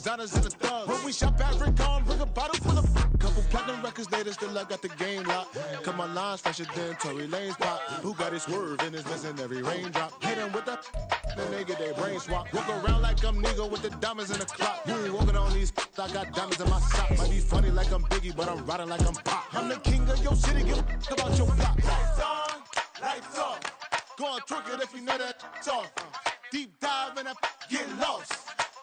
designers and the thugs. When we shop at Rincon, bring a bottle full of couple platinum records later, still I got the game locked. Cut my lines fresher than Tory Lane's pop. Who got his swerve and is missing every raindrop. Hit him with the then they get their brain swap. Walk around like I'm nigga with the diamonds in the clock. You ain't walking on these, I got diamonds in my sock. Might be funny like I'm Biggie, but I'm riding like I'm Pop. I'm the king of your city, give a about your block. Lights on, lights off. Go on, twerk it if you know that off. Deep dive and get lost.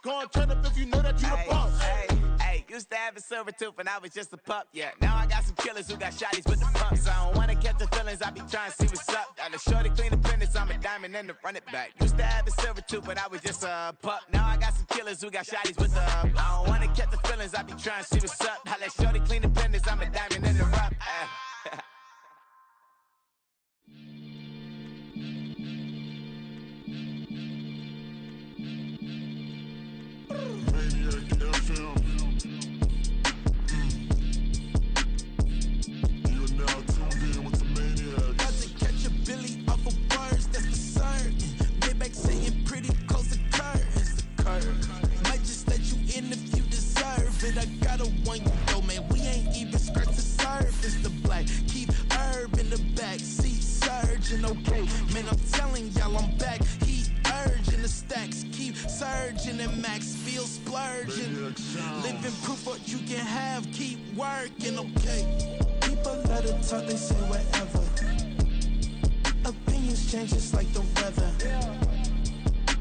Go on, turn up if you know that you the boss. Hey, used to have a silver tooth when I was just a pup, yeah. Now I got some killers who got shotties with the pumps. I don't wanna catch the feelings, I be trying to see what's up. Got a shorty clean the pendants, I'm a diamond and to run it back. Used to have a silver tooth when I was just a pup. Now I got some killers who got shotties with the I don't wanna catch the feelings, I be trying to see what's up. I let shorty clean the pendants, I'm a diamond in the rough. I got a one you know, man. We ain't even scratched the surface. The black keep herb in the back seat surging, okay. Man, I'm telling y'all I'm back. Heat urging the stacks keep surging and max feel splurging. Living proof what you can have, keep working, okay. People let it talk, they say whatever. Opinions change just like the weather.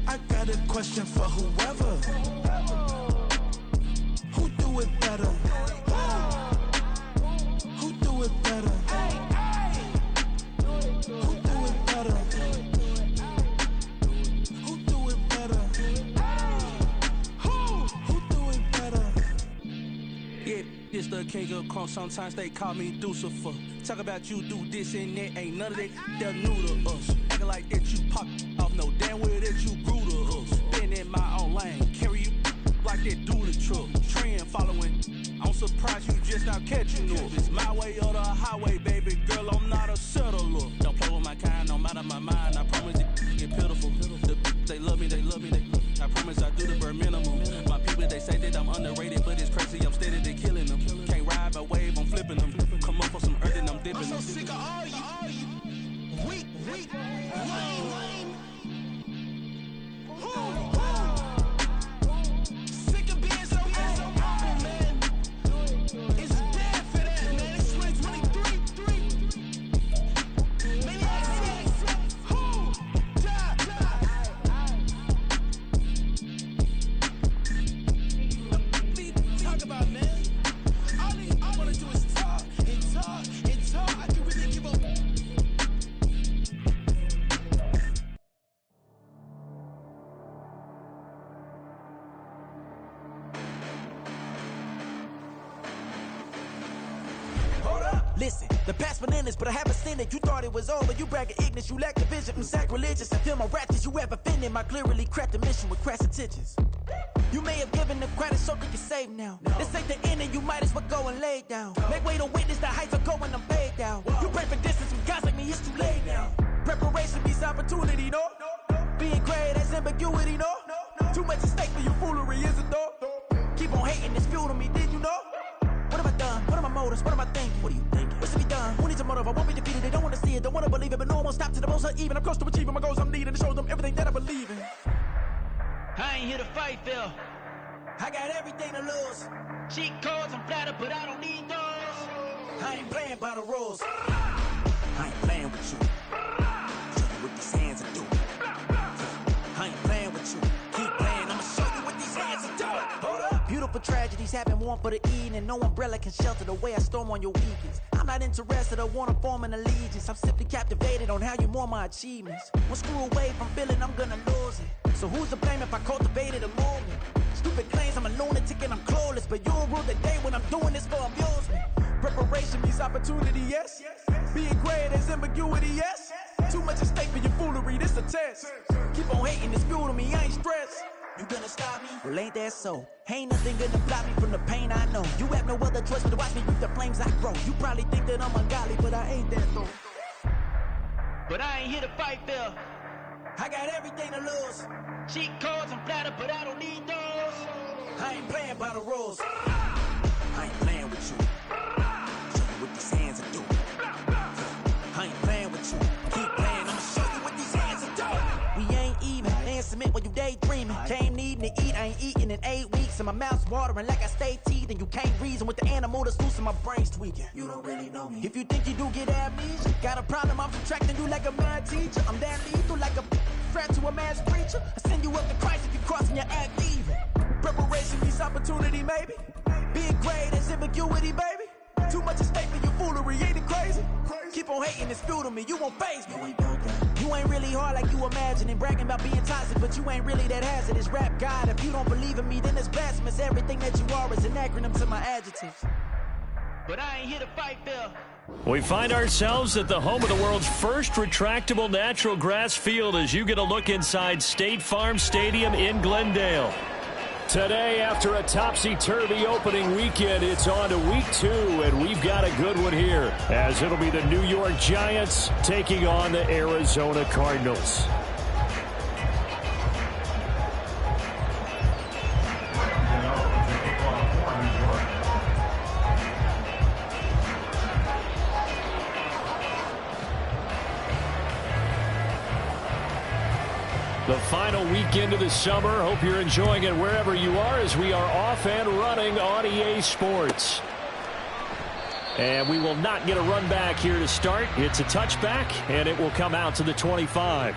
I got a question for whoever. Who do it better? Who do it better? Who do it better? Who do it better? Who do it better? Yeah, it's the king of crunk. Sometimes they call me Lucifer. Talk about you do this and that. Ain't none of that. They're new to us. Acting like that you pop off. No damn well that you grew to us. Been in my own lane. Carry you like that do the truck. Trend following. I'm surprised you just not catching up. It's my way or the highway, baby girl. I'm not a settler. Don't play with my kind, no matter my mind. I promise it get pitiful. They love me, they love me, I promise I do the bare minimum. My people, they say that I'm underrated, but it's crazy, I'm steady, they killing them. Can't ride my wave, I'm flipping them. Come up for some earth and I'm dipping them. I'm so sick of all you. Weak, lame. Sick of being so humble, man. It's dead for that, man. It's 2023. Maniacs, who die? Talk about, man. All I wanna do is talk and talk and talk. I can really give up. Listen, the past bananas, but I haven't seen it. You thought it was over, you bragging ignorance, you lack the vision from sacrilegious. I feel my ratchets, you have offended my clearly crafted mission with crass intentions. You may have given the credit so they can save now. This ain't the end and you might as well go and lay down. Make way to witness the heights are going, I'm paid down. You pray for distance from guys like me, it's too late now. Preparation beats opportunity, no? Being great, that's ambiguity, no? Too much at stake for your foolery, is it though? Keep on hating, it's fuel to me, did you know? What have I done? What are my motives? What am I thinking? What are you thinking? What's to be done? Who needs a motive? I won't be defeated. They don't want to see it, don't want to believe it, but no one will stop to the most even. I'm close to achieving my goals. I'm needing to show them everything that I believe in. I ain't here to fight, Phil. I got everything to lose. Cheat codes, I'm flattered, but I don't need those. I ain't playing by the rules. I ain't playing with you. Show you what these hands are doing. I ain't playing with you. Keep playing, I'ma show you what these hands are doing. Hold up. Beautiful tragedies happen, one for the evening. No umbrella can shelter the way I storm on your weekends. I'm not interested, I wanna form an allegiance. I'm simply captivated on how you more my achievements. One screw away from feeling I'm gonna lose it. So who's to blame if I cultivated a movement? Stupid claims I'm a lunatic and I'm clueless, but you'll rule the day when I'm doing this for amusement. Preparation means opportunity, yes. Being great is ambiguity, yes. Too much at stake for your foolery, this a test. Keep on hating, it's fuel to me, I ain't stressed. You gonna stop me? Well, ain't that so? Ain't nothing gonna block me from the pain I know. You have no other choice but to watch me reap the flames I grow. You probably think that I'm ungodly, but I ain't that though. But I ain't here to fight, Phil. I got everything to lose. Cheat codes, I'm flattered, but I don't need those. I ain't playing by the rules. I ain't playing with you. Show you what these hands are doing. I ain't playing with you. Keep playing, I'ma show you what these hands are doing. We ain't even. Laying cement while you daydreaming. Came needing to eat, I ain't eating in 8 weeks. And my mouth's watering like I stay teeth. And you can't reason with the animal that's loose and my brain's tweaking. You don't really know me. If you think you do get amnesia, got a problem, I'm subtracting you like a mad teacher. I'm that lethal like a threat to a mass preacher. I send you up to Christ if you crossing your act even. Preparation meets opportunity, maybe. Big grade is ambiguity, baby. Too much at stake for your foolery, ain't it crazy? Keep on hating, it's fuel to me, you won't faze me. You ain't really hard like you imagining. Bragging about being toxic, but you ain't really that hazardous. Rap God, if you don't believe in me, then it's blasphemous. Everything that you are is an acronym to my adjectives. But I ain't here to fight fair. We find ourselves at the home of the world's first retractable natural grass field as you get a look inside State Farm Stadium in Glendale. Today, after a topsy-turvy opening weekend, it's on to week 2, and we've got a good one here, as it'll be the New York Giants taking on the Arizona Cardinals. The final weekend of the summer. Hope you're enjoying it wherever you are as we are off and running on EA Sports. And we will not get a run back here to start. It's a touchback, and it will come out to the 25.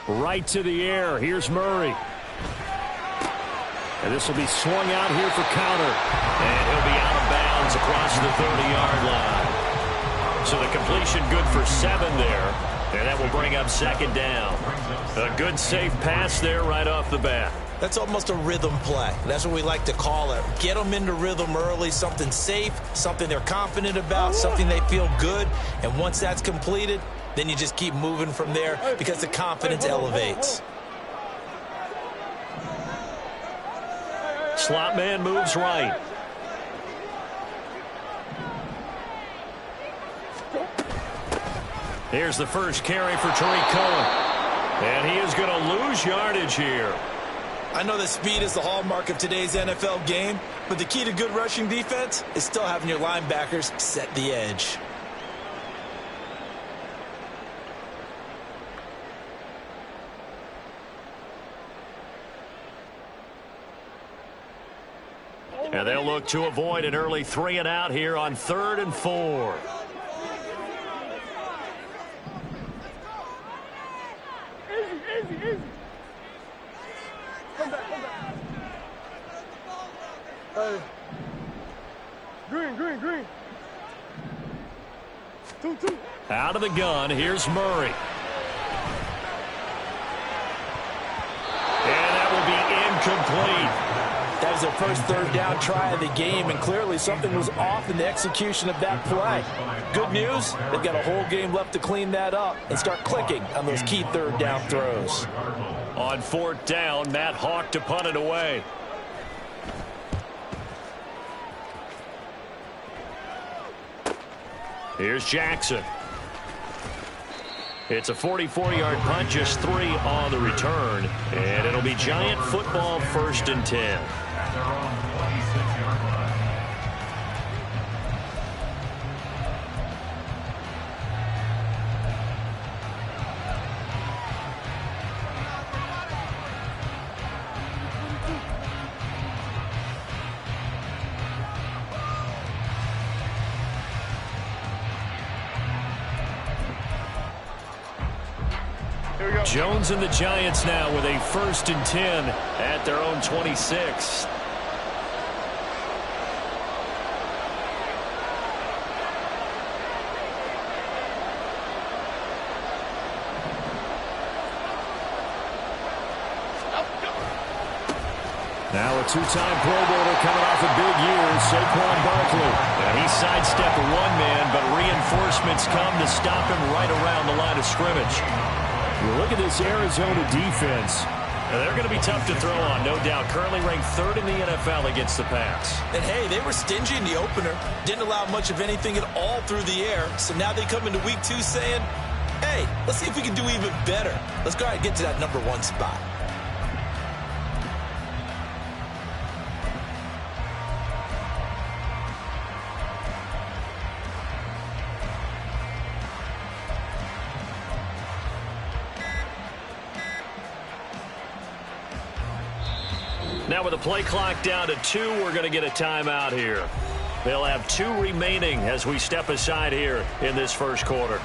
Right to the air. Here's Murray. And this will be swung out here for counter. And he'll be out of bounds across the 30-yard line. So the completion good for 7 there. And that will bring up second down. A good safe pass there right off the bat. That's almost a rhythm play. That's what we like to call it. Get them into rhythm early, something safe, something they're confident about, something they feel good. And once that's completed, then you just keep moving from there because the confidence elevates. Slot man moves right. Here's the first carry for Tariq Cohen. And he is going to lose yardage here. I know that speed is the hallmark of today's NFL game, but the key to good rushing defense is still having your linebackers set the edge. And they'll look to avoid an early 3 and out here on 3rd and 4. Easy. Come back. Hey. Green. 2. Out of the gun, here's Murray. And that will be incomplete. That was their first 3rd down try of the game, and clearly something was off in the execution of that play. Good news, they've got a whole game left to clean that up and start clicking on those key 3rd down throws. On 4th down, Matt Hawk to punt it away. Here's Jackson. It's a 44-yard punt, just 3 on the return. And it'll be Giant football 1st and 10. Jones and the Giants now with a 1st and 10 at their own 26. Now a two-time Pro Bowler coming off a big year, Saquon Barkley. And he sidestepped one man, but reinforcements come to stop him right around the line of scrimmage. You look at this Arizona defense. They're going to be tough to throw on, no doubt. Currently ranked 3rd in the NFL against the pass. And, hey, they were stingy in the opener. Didn't allow much of anything at all through the air. So now they come into week 2 saying, hey, let's see if we can do even better. Let's go ahead and get to that number 1 spot. Now with the play clock down to 2, we're going to get a timeout here. They'll have 2 remaining as we step aside here in this first quarter.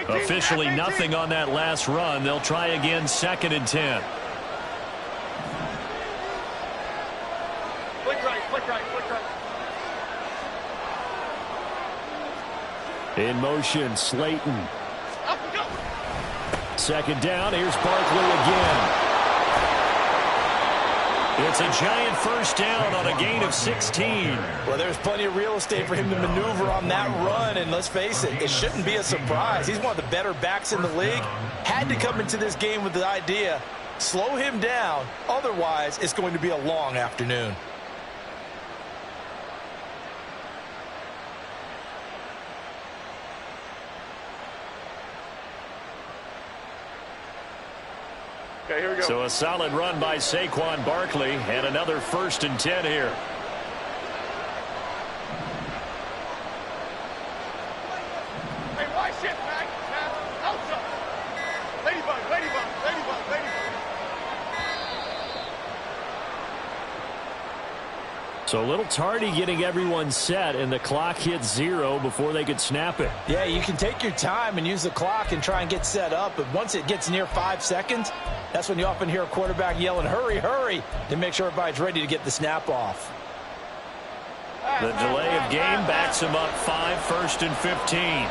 Officially nothing on that last run. They'll try again, 2nd and 10. Flick right, flick right, flick right. In motion, Slayton. 2nd down, here's Barkley again. It's a giant first down on a gain of 16. Well, there's plenty of real estate for him to maneuver on that run, and let's face it, it shouldn't be a surprise. He's one of the better backs in the league. Had to come into this game with the idea, slow him down, otherwise it's going to be a long afternoon. Okay, here we go. So a solid run by Saquon Barkley and another 1st and 10 here. Hey, why shit, Mac? Outside. Ladybug, ladybug, ladybug, ladybug. So a little tardy getting everyone set, and the clock hit 0 before they could snap it. Yeah, you can take your time and use the clock and try and get set up, but once it gets near 5 seconds, that's when you often hear a quarterback yelling, hurry, hurry, to make sure everybody's ready to get the snap off. The delay of game backs him up 5, 1st and 15.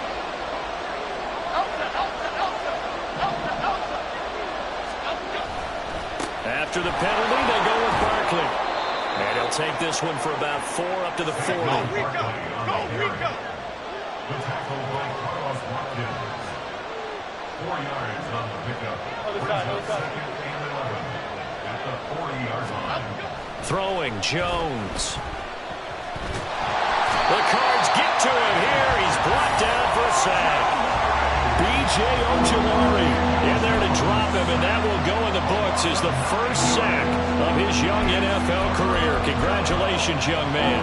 After the penalty, they go with Barkley. And he'll take this one for about 4 up to the 40. Go, Rico! Go, Rico! The tackle by Carlos Watkins. 4 yards on the pickup. Other side, other side. At the 40-yard line. Throwing, Jones. The Cards get to him here. He's brought down for a sack. B.J. Ojulari in there to drop him, and that will go in the books as the first sack of his young NFL career. Congratulations, young man.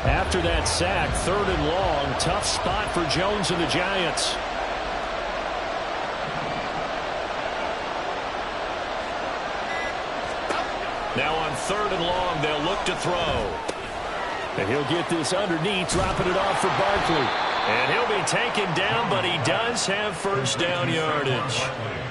After that sack, 3rd and long, tough spot for Jones and the Giants. Now on 3rd and long, they'll look to throw. And he'll get this underneath, dropping it off for Barkley. And he'll be taken down, but he does have first down yardage.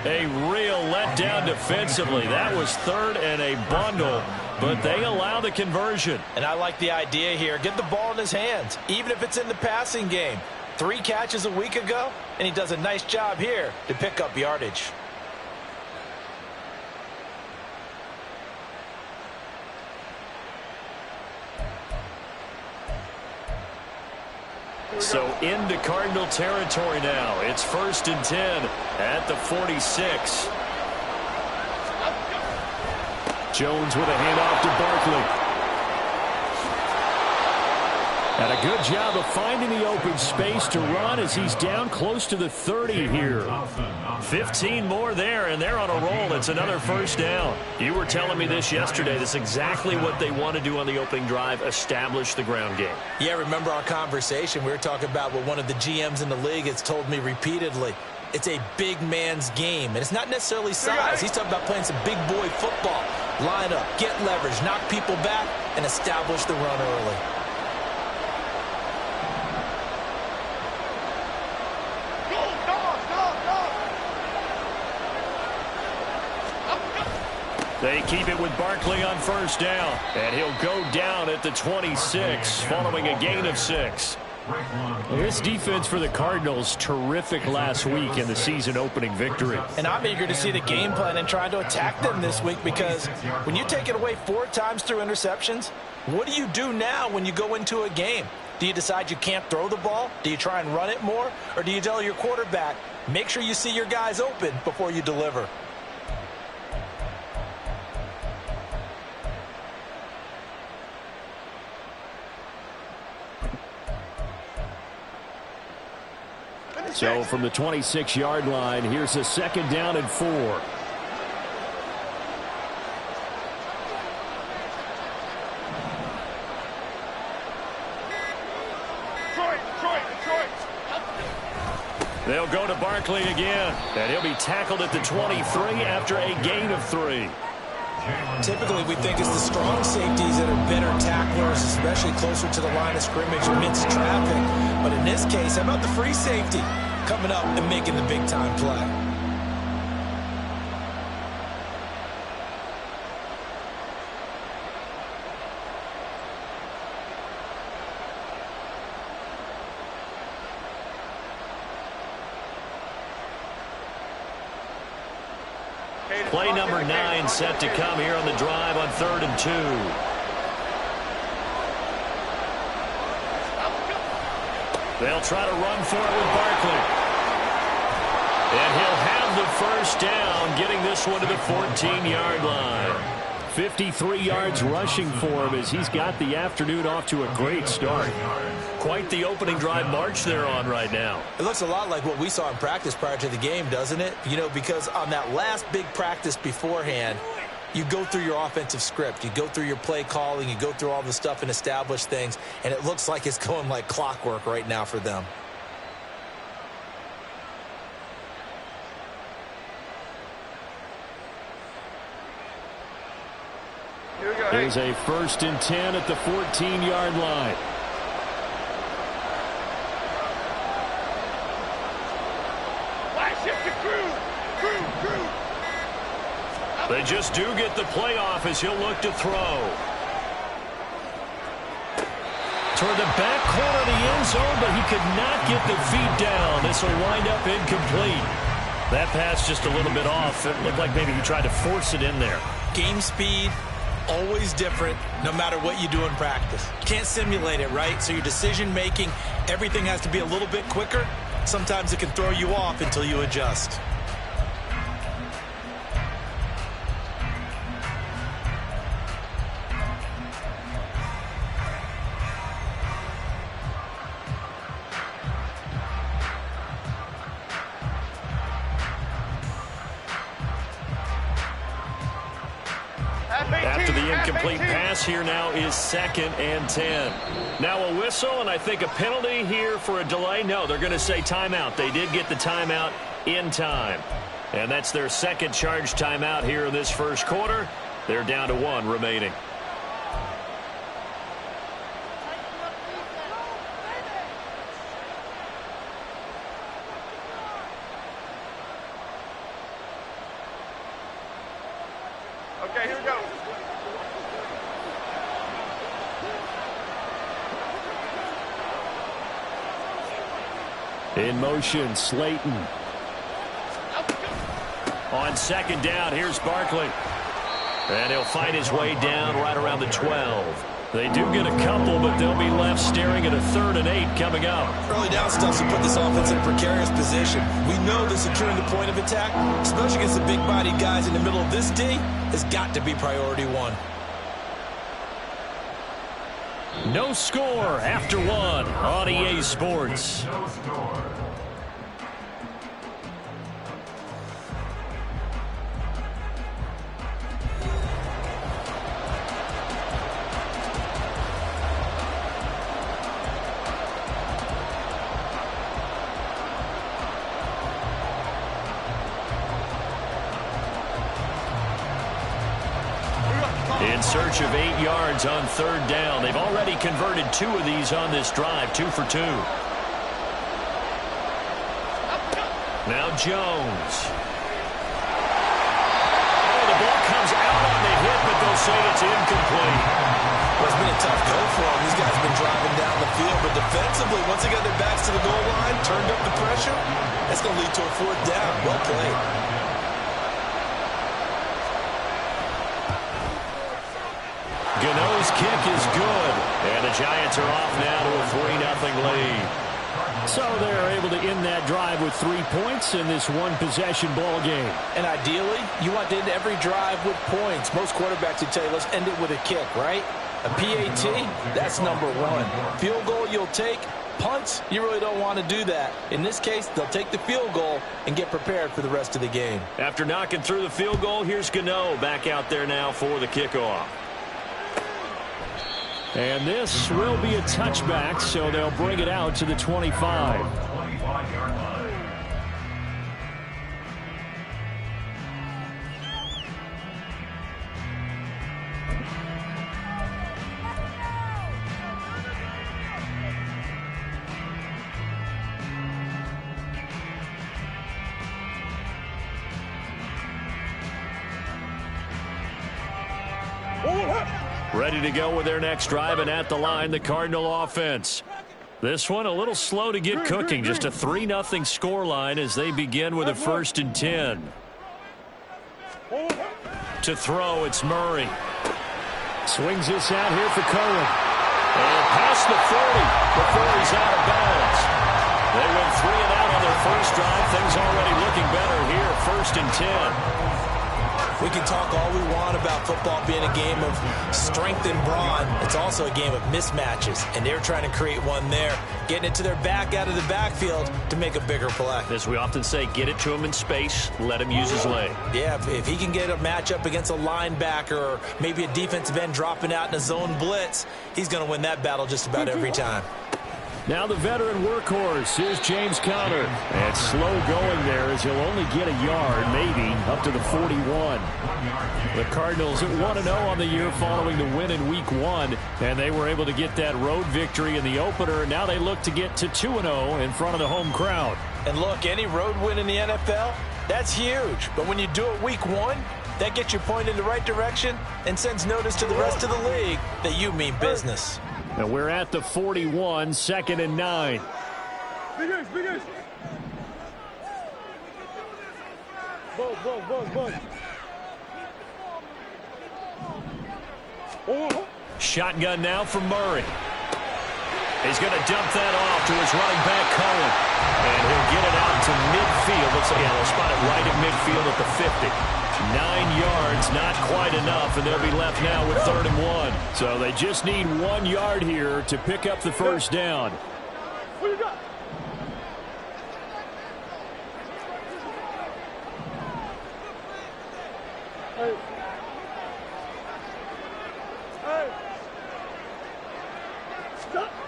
A real letdown defensively. That was 3rd and a bundle, but they allow the conversion. And I like the idea here. Get the ball in his hands, even if it's in the passing game. 3 catches a week ago, and he does a nice job here to pick up yardage. So into Cardinal territory now. It's 1st and 10 at the 46. Jones with a handoff to Barkley. And a A good job of finding the open space to run as he's down close to the 30 here. 15 more there, and they're on a roll. It's another first down. You were telling me this yesterday. That's exactly what they want to do on the opening drive, establish the ground game. Yeah, remember our conversation? We were talking about what one of the GMs in the league has told me repeatedly. It's a big man's game, and it's not necessarily size. He's talking about playing some big boy football. Line up, get leverage, knock people back, and establish the run early. They keep it with Barkley on first down, and he'll go down at the 26 following a gain of 6. This defense for the Cardinals, terrific last week in the season-opening victory. And I'm eager to see the game plan and trying to attack them this week, because when you take it away 4 times through interceptions, what do you do now when you go into a game? Do you decide you can't throw the ball? Do you try and run it more? Or do you tell your quarterback, make sure you see your guys open before you deliver? So from the 26-yard line, here's a second down and 4. They'll go to Barkley again, and he'll be tackled at the 23 after a gain of 3. Typically, we think it's the strong safeties that are better tacklers, especially closer to the line of scrimmage amidst traffic. But in this case, how about the free safety coming up and making the big-time play? Play number 9 set to come here on the drive on 3rd and 2. They'll try to run for it with Barkley. And he'll have the first down, getting this one to the 14-yard line. 53 yards rushing for him as he's got the afternoon off to a great start. Quite the opening drive march they're on right now. It looks a lot like what we saw in practice prior to the game, doesn't it? You know, because on that last big practice beforehand, you go through your offensive script. You go through your play calling. You go through all the stuff and establish things. And it looks like it's going like clockwork right now for them. Here's a 1st and 10 at the 14-yard line. They just do get the play off as he'll look to throw. Toward the back corner of the end zone, but he could not get the feet down. This will wind up incomplete. That pass just a little bit off. It looked like maybe he tried to force it in there. Game speed, always different, no matter what you do in practice. You can't simulate it, right? So your decision-making, everything has to be a little bit quicker. Sometimes it can throw you off until you adjust. After the incomplete pass, here now is 2nd and 10. Now a whistle, and I think a penalty here for a delay. No, they're going to say timeout. They did get the timeout in time. And that's their second charge timeout here in this first quarter. They're down to 1 remaining. Okay, here we go. In motion, Slayton. On 2nd down, here's Barkley. And he'll find his way down right around the 12. They do get a couple, but they'll be left staring at a 3rd and 8 coming up. Early down stuff to put this offense in a precarious position. We know that securing the point of attack, especially against the big-bodied guys in the middle of this D, has got to be priority 1. No score after one on EA Sports. No score. In search of 8 yards on third down. They've already converted 2 of these on this drive, 2 for 2. Now Jones. Oh, the ball comes out on the hit, but they'll say it's incomplete. Well, it's been a tough go for them. These guys have been driving down the field, but defensively, once they got their backs to the goal line, turned up the pressure, that's going to lead to a 4th down. Well played. Gano's kick is good, and the Giants are off now to a 3-0 lead. So they're able to end that drive with 3 points in this one-possession ball game. And ideally, you want to end every drive with points. Most quarterbacks would tell you, let's end it with a kick, right? A PAT, that's number 1. Field goal you'll take. Punts, you really don't want to do that. In this case, they'll take the field goal and get prepared for the rest of the game. After knocking through the field goal, here's Gano back out there now for the kickoff. And this will be a touchback, so they'll bring it out to the 25. 25-yard line. Ready to go with their next drive, and at the line, the Cardinal offense. This one a little slow to get cooking. Just a 3-0 scoreline as they begin with a 1st and 10. To throw, it's Murray. Swings this out here for Cohen. And past the 40 before he's out of bounds. They went 3 and out on their first drive. Things already looking better here. 1st and 10. We can talk all we want about football being a game of strength and brawn. It's also a game of mismatches, and they're trying to create one there, getting it to their back out of the backfield to make a bigger play. As we often say, get it to him in space, let him use his leg. Yeah, if he can get a matchup against a linebacker or maybe a defensive end dropping out in a zone blitz, he's going to win that battle just about every time. Now the veteran workhorse is James Conner. And slow going there as he'll only get a yard, maybe, up to the 41. The Cardinals at 1-0 on the year following the win in Week 1. And they were able to get that road victory in the opener. And now they look to get to 2-0 in front of the home crowd. And look, any road win in the NFL, that's huge. But when you do it Week 1, that gets you pointed in the right direction and sends notice to the rest of the league that you mean business. And we're at the 41, 2nd and 9. Shotgun now from Murray. He's going to dump that off to his running back, Cohen. And he'll get it out to midfield. Looks like they'll spot it right at midfield at the 50. 9 yards, not quite enough, and they'll be left now with 3rd and 1. So they just need 1 yard here to pick up the first down. What you got? Hey. Hey.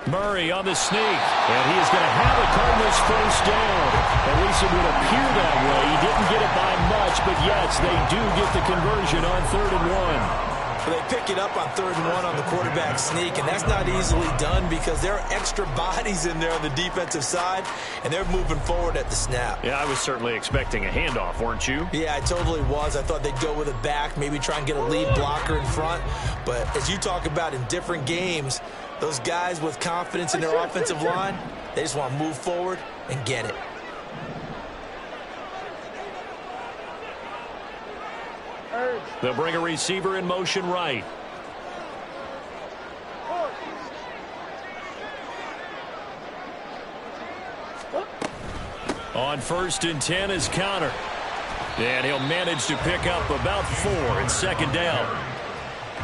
Murray on the sneak, and he is going to have a Cardinals first down. At least it would appear that way. He didn't get it by much, but yes, they do get the conversion on 3rd and 1. Well, they pick it up on 3rd and 1 on the quarterback sneak, and that's not easily done because there are extra bodies in there on the defensive side, and they're moving forward at the snap. Yeah, I was certainly expecting a handoff, weren't you? Yeah, I totally was. I thought they'd go with a back, maybe try and get a lead blocker in front. But as you talk about in different games, those guys with confidence in their offensive line, they just want to move forward and get it. They'll bring a receiver in motion right. On 1st and 10 is Conner. And he'll manage to pick up about 4 in 2nd down.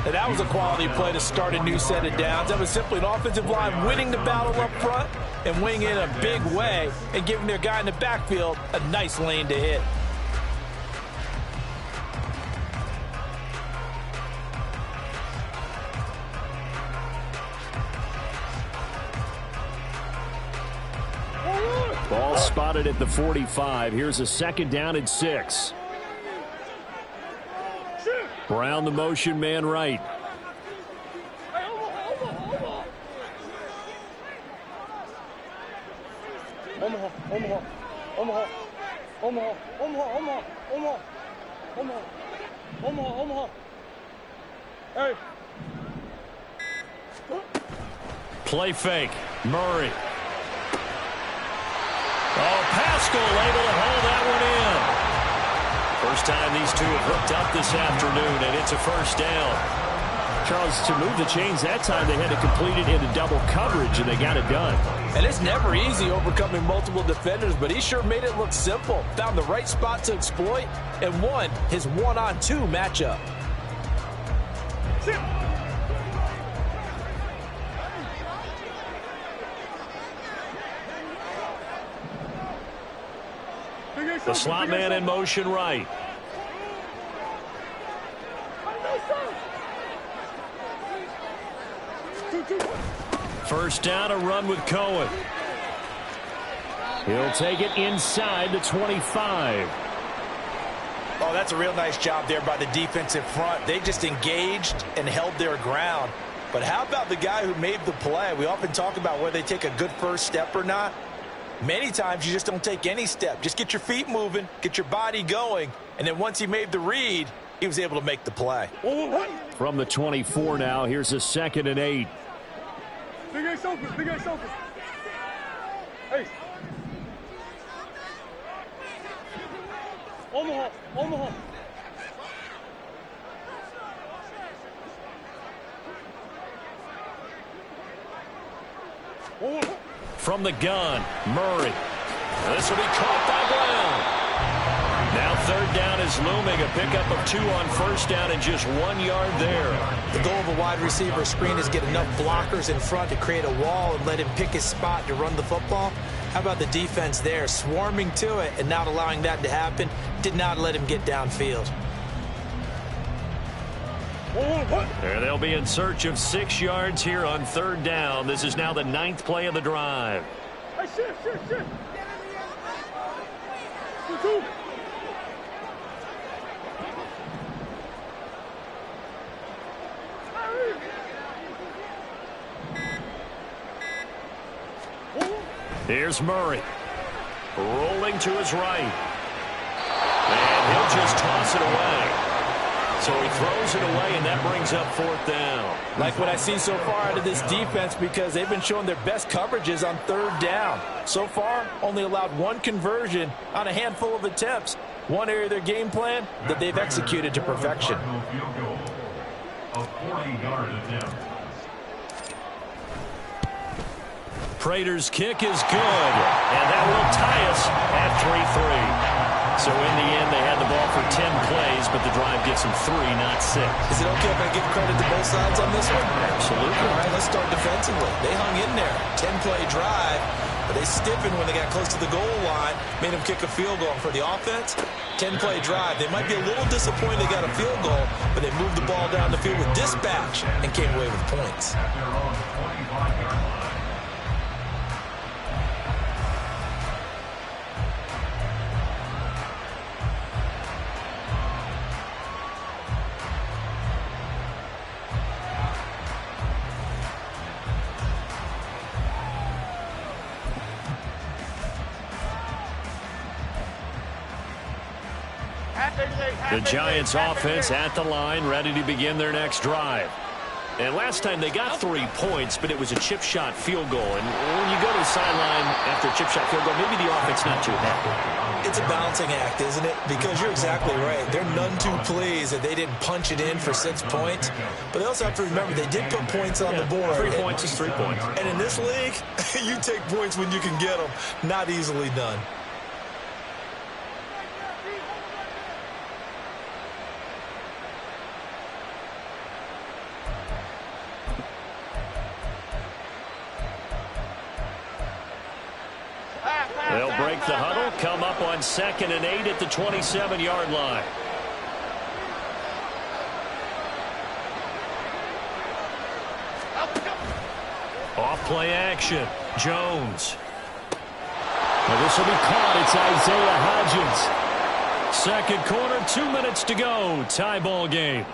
And that was a quality play to start a new set of downs. That was simply an offensive line winning the battle up front and winning in a big way and giving their guy in the backfield a nice lane to hit. Ball spotted at the 45. Here's a 2nd down and 6. Brown the motion man right. Hey. Play fake. Murray. Oh, Pascal able to hold that one in. First time these two have hooked up this afternoon, and it's a 1st down. Charles, to move the chains that time, they had to complete it into double coverage, and they got it done. And it's never easy overcoming multiple defenders, but he sure made it look simple. Found the right spot to exploit and won his 1-on-2 matchup. The slot man in motion right. First down, a run with Cohen. He'll take it inside the 25. Oh, that's a real nice job there by the defensive front. They just engaged and held their ground. But how about the guy who made the play? We often talk about whether they take a good first step or not. Many times you just don't take any step. Just get your feet moving, get your body going, and then once he made the read, he was able to make the play. From the 24 now, here's a 2nd and 8. Big Ace open, Big Ace open. Ace. Omaha, Omaha. From the gun, Murray. This will be caught by Brown. Now 3rd down is looming. A pickup of 2 on 1st down and just 1 yard there. The goal of a wide receiver screen is get enough blockers in front to create a wall and let him pick his spot to run the football. How about the defense there, swarming to it and not allowing that to happen? Did not let him get downfield. There they'll be in search of 6 yards here on 3rd down. This is now the 9th play of the drive. Hey, shift. 2. Here's Murray. Rolling to his right. And he'll just toss it away. So he throws it away, and that brings up 4th down. Like what I see so far out of this defense, because they've been showing their best coverages on 3rd down. So far, only allowed 1 conversion on a handful of attempts. One area of their game plan that they've executed to perfection. A 40-yard attempt. Prater's kick is good, and that will tie us at 3-3. So in the end, they had the ball for 10 plays, but the drive gets them 3, not 6. Is it okay if I give credit to both sides on this one? Absolutely. All right, let's start defensively. They hung in there. 10-play drive, but they stiffened when they got close to the goal line, made them kick a field goal. For the offense, 10-play drive. They might be a little disappointed they got a field goal, but they moved the ball down the field with dispatch and came away with points. At their own 25-yard line. The Giants offense at the line, ready to begin their next drive. And last time they got 3 points, but it was a chip shot field goal. And when you go to the sideline after a chip shot field goal, maybe the offense not too happy. It's a balancing act, isn't it? Because you're exactly right. They're none too pleased that they didn't punch it in for 6 points. But they also have to remember they did put points on the board. 3 points is 3 points. And in this league, you take points when you can get them. Not easily done. break the huddle, come up on 2nd and 8 at the 27-yard line. Off play action. Jones. Well, this will be caught. It's Isaiah Hodgins. 2nd quarter, 2 minutes to go. Tie ball game.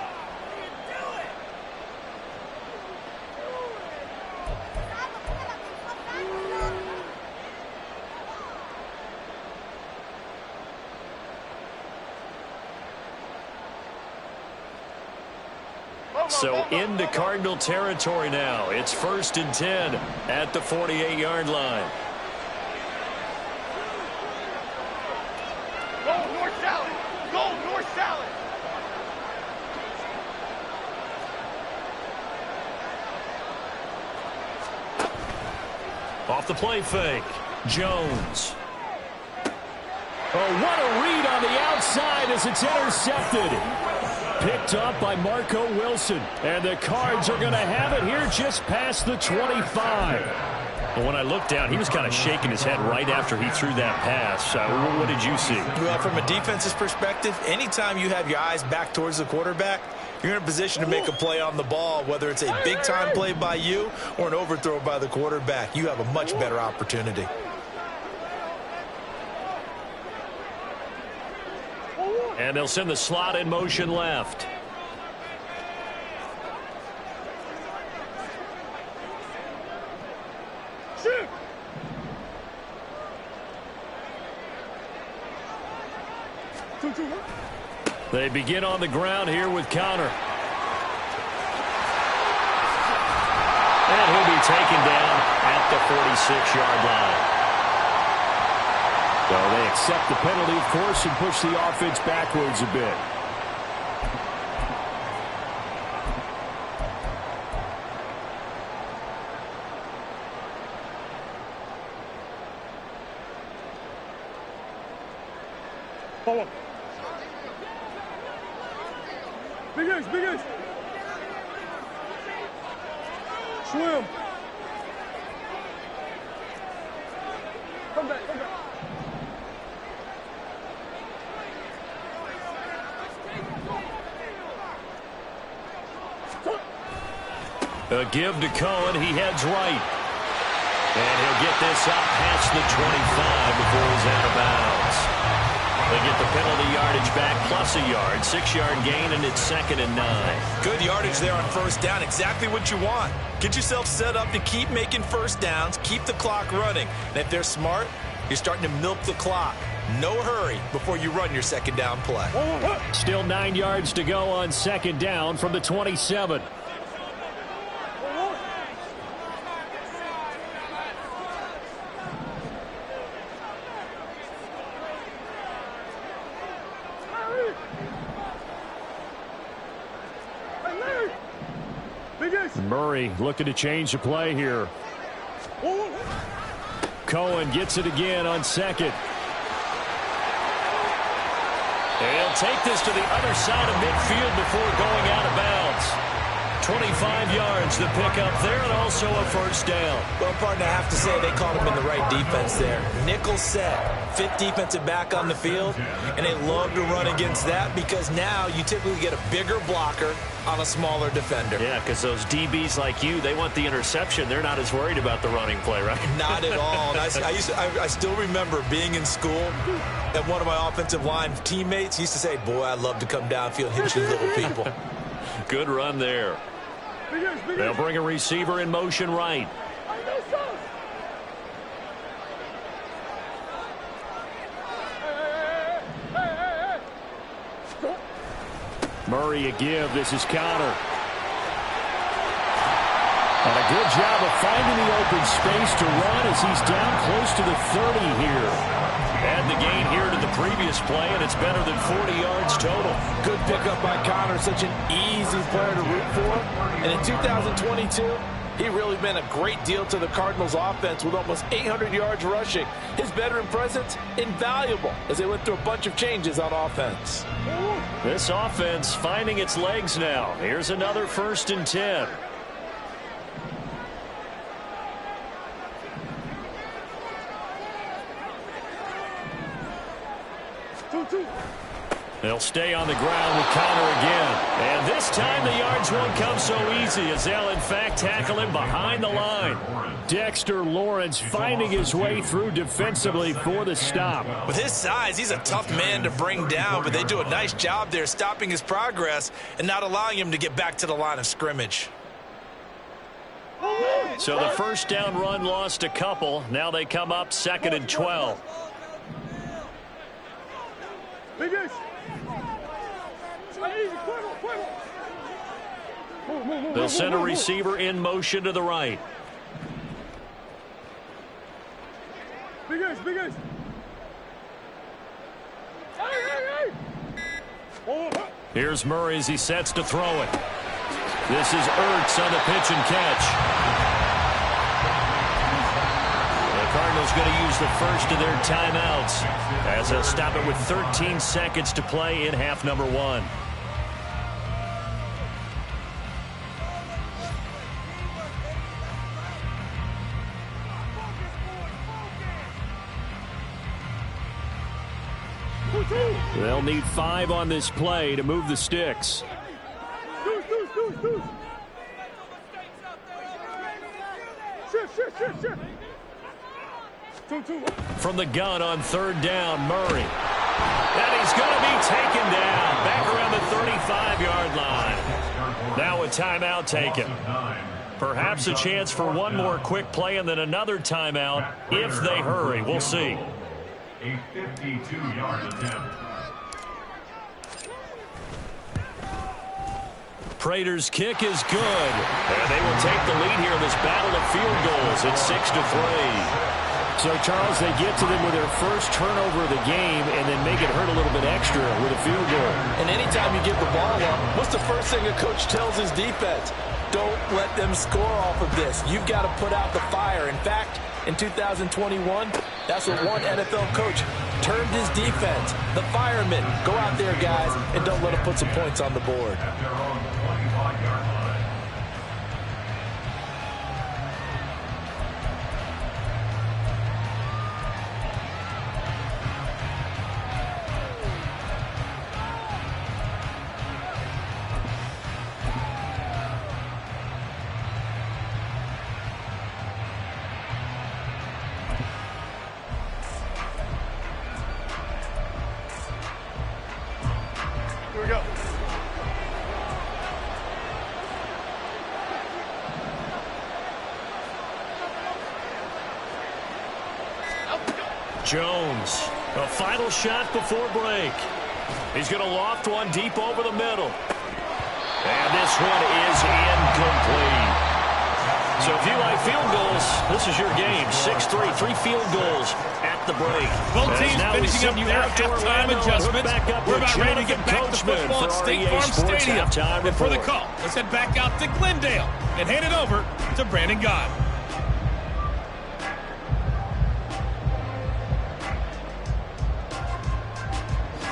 So into Cardinal territory now. It's 1st and 10 at the 48-yard line. Go north salad! Go north salad! Off the play fake. Jones. Oh, what a read on the outside as it's intercepted. Picked up by Marco Wilson. And the Cards are going to have it here just past the 25. But when I looked down, he was kind of shaking his head right after he threw that pass. What did you see? Well, from a defense's perspective, anytime you have your eyes back towards the quarterback, you're in a position to make a play on the ball, whether it's a big-time play by you or an overthrow by the quarterback. You have a much better opportunity. And they'll send the slot in motion left. Shoot! They begin on the ground here with Connor. And he'll be taken down at the 46-yard line. So they accept the penalty, of course, and push the offense backwards a bit. Follow. Big Ace, Big Ace. Swim. Come back, come back. A give to Cohen. He heads right. And he'll get this up past the 25 before he's out of bounds. They get the penalty yardage back plus a yard. 6-yard gain, and it's 2nd and 9. Good yardage there on 1st down. Exactly what you want. Get yourself set up to keep making 1st downs. Keep the clock running. And if they're smart, you're starting to milk the clock. No hurry before you run your 2nd down play. Still 9 yards to go on 2nd down from the 27. Murray looking to change the play here. Cohen gets it again on 2nd. He'll take this to the other side of midfield before going out of bounds. 25 yards the pickup there, and also a 1st down. Well, partner, I have to say they called him in the right defense there. Nickel set. 5th defensive back on the field, and they love to run against that because now you typically get a bigger blocker on a smaller defender. Yeah, because those DBs like you, they want the interception. They're not as worried about the running play, right? Not at all. And I still remember being in school, and one of my offensive line teammates used to say, boy, I'd love to come downfield and hit you little people. Good run there. They'll bring a receiver in motion right. Murray a give. This is Connor. And a good job of finding the open space to run as he's down close to the 30 here. Add the gain here to the previous play, and it's better than 40 yards total. Good pickup by Connor. Such an easy player to root for. And in 2022, he really been a great deal to the Cardinals offense with almost 800 yards rushing. His veteran presence, invaluable as they went through a bunch of changes on offense. This offense finding its legs now. Here's another 1st and 10. They'll stay on the ground with Connor again. And this time the yards won't come so easy as they'll in fact tackle him behind the line. Dexter Lawrence finding his way through defensively for the stop. With his size, he's a tough man to bring down, but they do a nice job there stopping his progress and not allowing him to get back to the line of scrimmage. So the first down run lost a couple. Now they come up 2nd and 12. They'll send a receiver in motion to the right. Big ace. Here's Murray as he sets to throw it. This is Ertz on the pitch and catch. The Cardinals going to use the first of their timeouts as they'll stop it with 13 seconds to play in half number 1. They'll need 5 on this play to move the sticks. From the gun on 3rd down, Murray. And he's going to be taken down back around the 35-yard line. Now a timeout taken. Perhaps a chance for one more quick play and then another timeout if they hurry. We'll see. A 52-yard attempt. Prater's kick is good. And they will take the lead here in this battle of field goals. It's 6-3. So, Charles, they get to them with their first turnover of the game and then make it hurt a little bit extra with a field goal. And anytime you give the ball up, what's the first thing a coach tells his defense? Don't let them score off of this. You've got to put out the fire. In fact, in 2021, that's what one NFL coach termed his defense. The firemen. Go out there, guys, and don't let them put some points on the board. At their own 25-yard line. Here we go. Jones, a final shot before break. He's going to loft one deep over the middle. And this one is incomplete. So if you like field goals, this is your game. 6-3, 3 field goals at the break. Both teams finishing up their halftime adjustments. We're about ready to get back to football at State Farm Stadium. And for the call, let's head back out to Glendale and hand it over to Brandon Gott.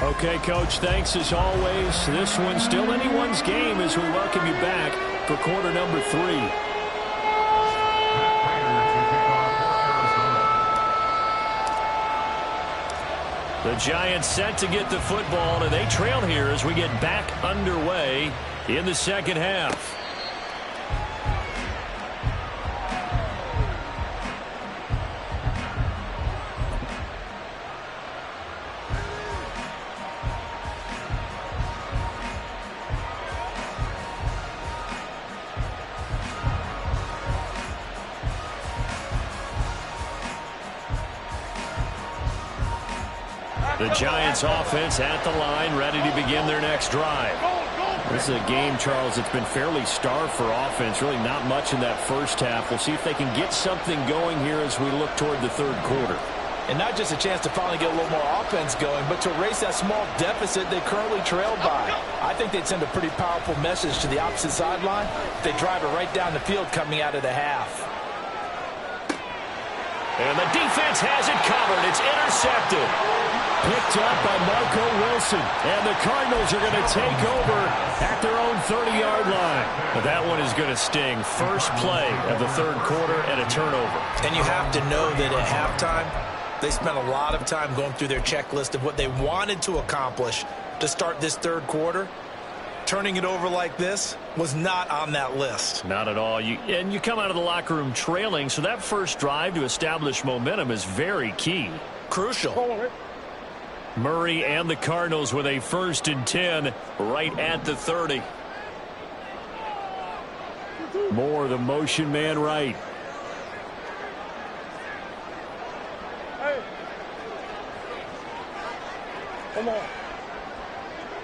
Okay, Coach, thanks as always. This one's still anyone's game as we welcome you back for quarter number 3. The Giants set to get the football, and they trail here as we get back underway in the second half. The Giants offense at the line, ready to begin their next drive. This is a game, Charles, that's been fairly starved for offense. Really not much in that first half. We'll see if they can get something going here as we look toward the third quarter. And not just a chance to finally get a little more offense going, but to erase that small deficit they currently trailed by. I think they'd send a pretty powerful message to the opposite sideline if they drive it right down the field coming out of the half. And the defense has it covered. It's intercepted. Picked up by Marco Wilson. And the Cardinals are going to take over at their own 30-yard line. But that one is going to sting. First play of the third quarter and a turnover. And you have to know that at halftime, They spent a lot of time going through their checklist of what they wanted to accomplish to start this third quarter. Turning it over like this was not on that list. Not at all. And you come out of the locker room trailing, so that first drive to establish momentum is very key. Crucial. Murray and the Cardinals with a 1st and 10 right at the 30. Moore, the motion man right. Hey. Come on.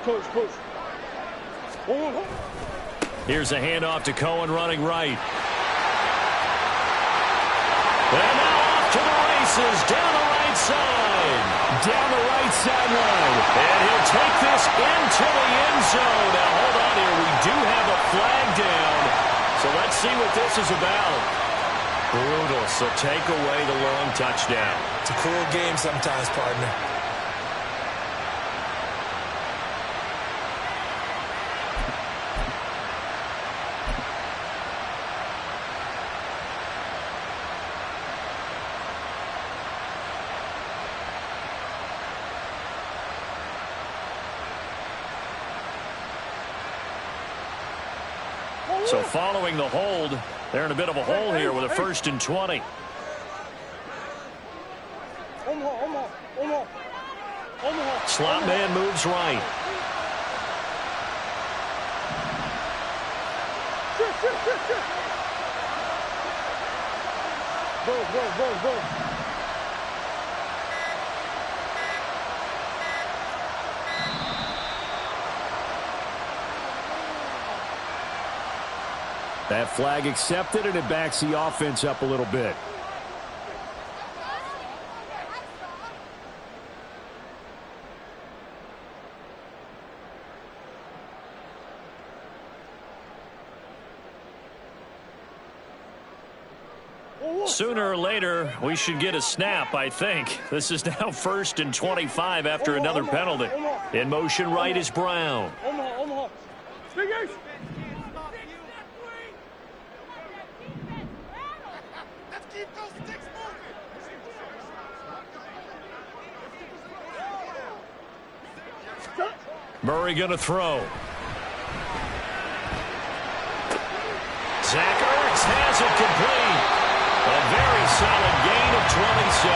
Push. Here's a handoff to Cohen running right. And now off to the races down the right side. Down the right sideline. And he'll take this into the end zone. Now hold on here. We do have a flag down. So let's see what this is about. Brutal. So take away the long touchdown. It's a cruel game sometimes, partner. So following the hold, they're in a bit of a hole here with a 1st and 20. Slot man moves right. Go. That flag accepted, and it backs the offense up a little bit. Sooner or later, we should get a snap, I think. This is now 1st and 25 after another penalty. In motion right is Brown. Murray going to throw. Zach Ertz has it complete. A very solid gain of 27.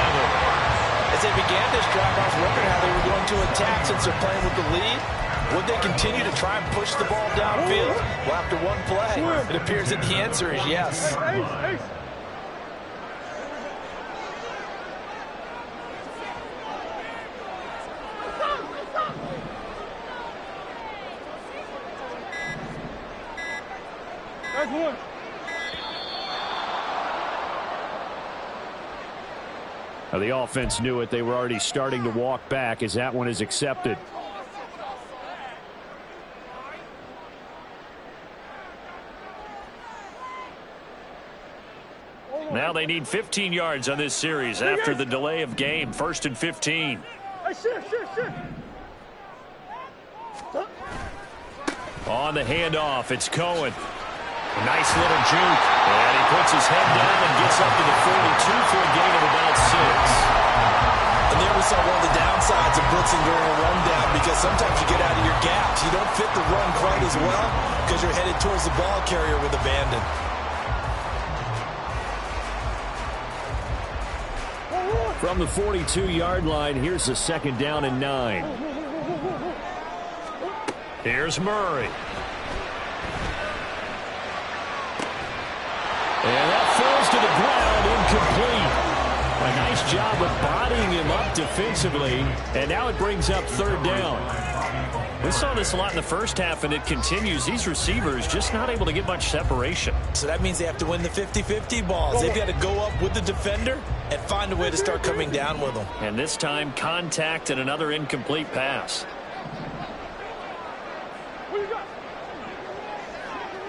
As they began this drive, I was wondering how they were going to attack since they're playing with the lead. Would they continue to try and push the ball downfield? Well, after one play, it appears that the answer is yes. Now the offense knew it. They were already starting to walk back as that one is accepted. Now they need 15 yards on this series after the delay of game. 1st and 15. On the handoff, it's Cohen. A nice little juke. And he puts his head down and gets up to the 42 for a gain of about 6. And there we saw one of the downsides of blitzing during a rundown, because sometimes you get out of your gaps. You don't fit the run quite as well because you're headed towards the ball carrier with abandon. From the 42-yard line, here's a 2nd down and 9. Here's Murray. And that falls to the ground, incomplete. A nice job of bodying him up defensively, and now it brings up 3rd down. We saw this a lot in the first half, and it continues. These receivers just not able to get much separation. So that means they have to win the 50-50 balls. They've got to go up with the defender and find a way to start coming down with them. And this time, contact and another incomplete pass. What you got?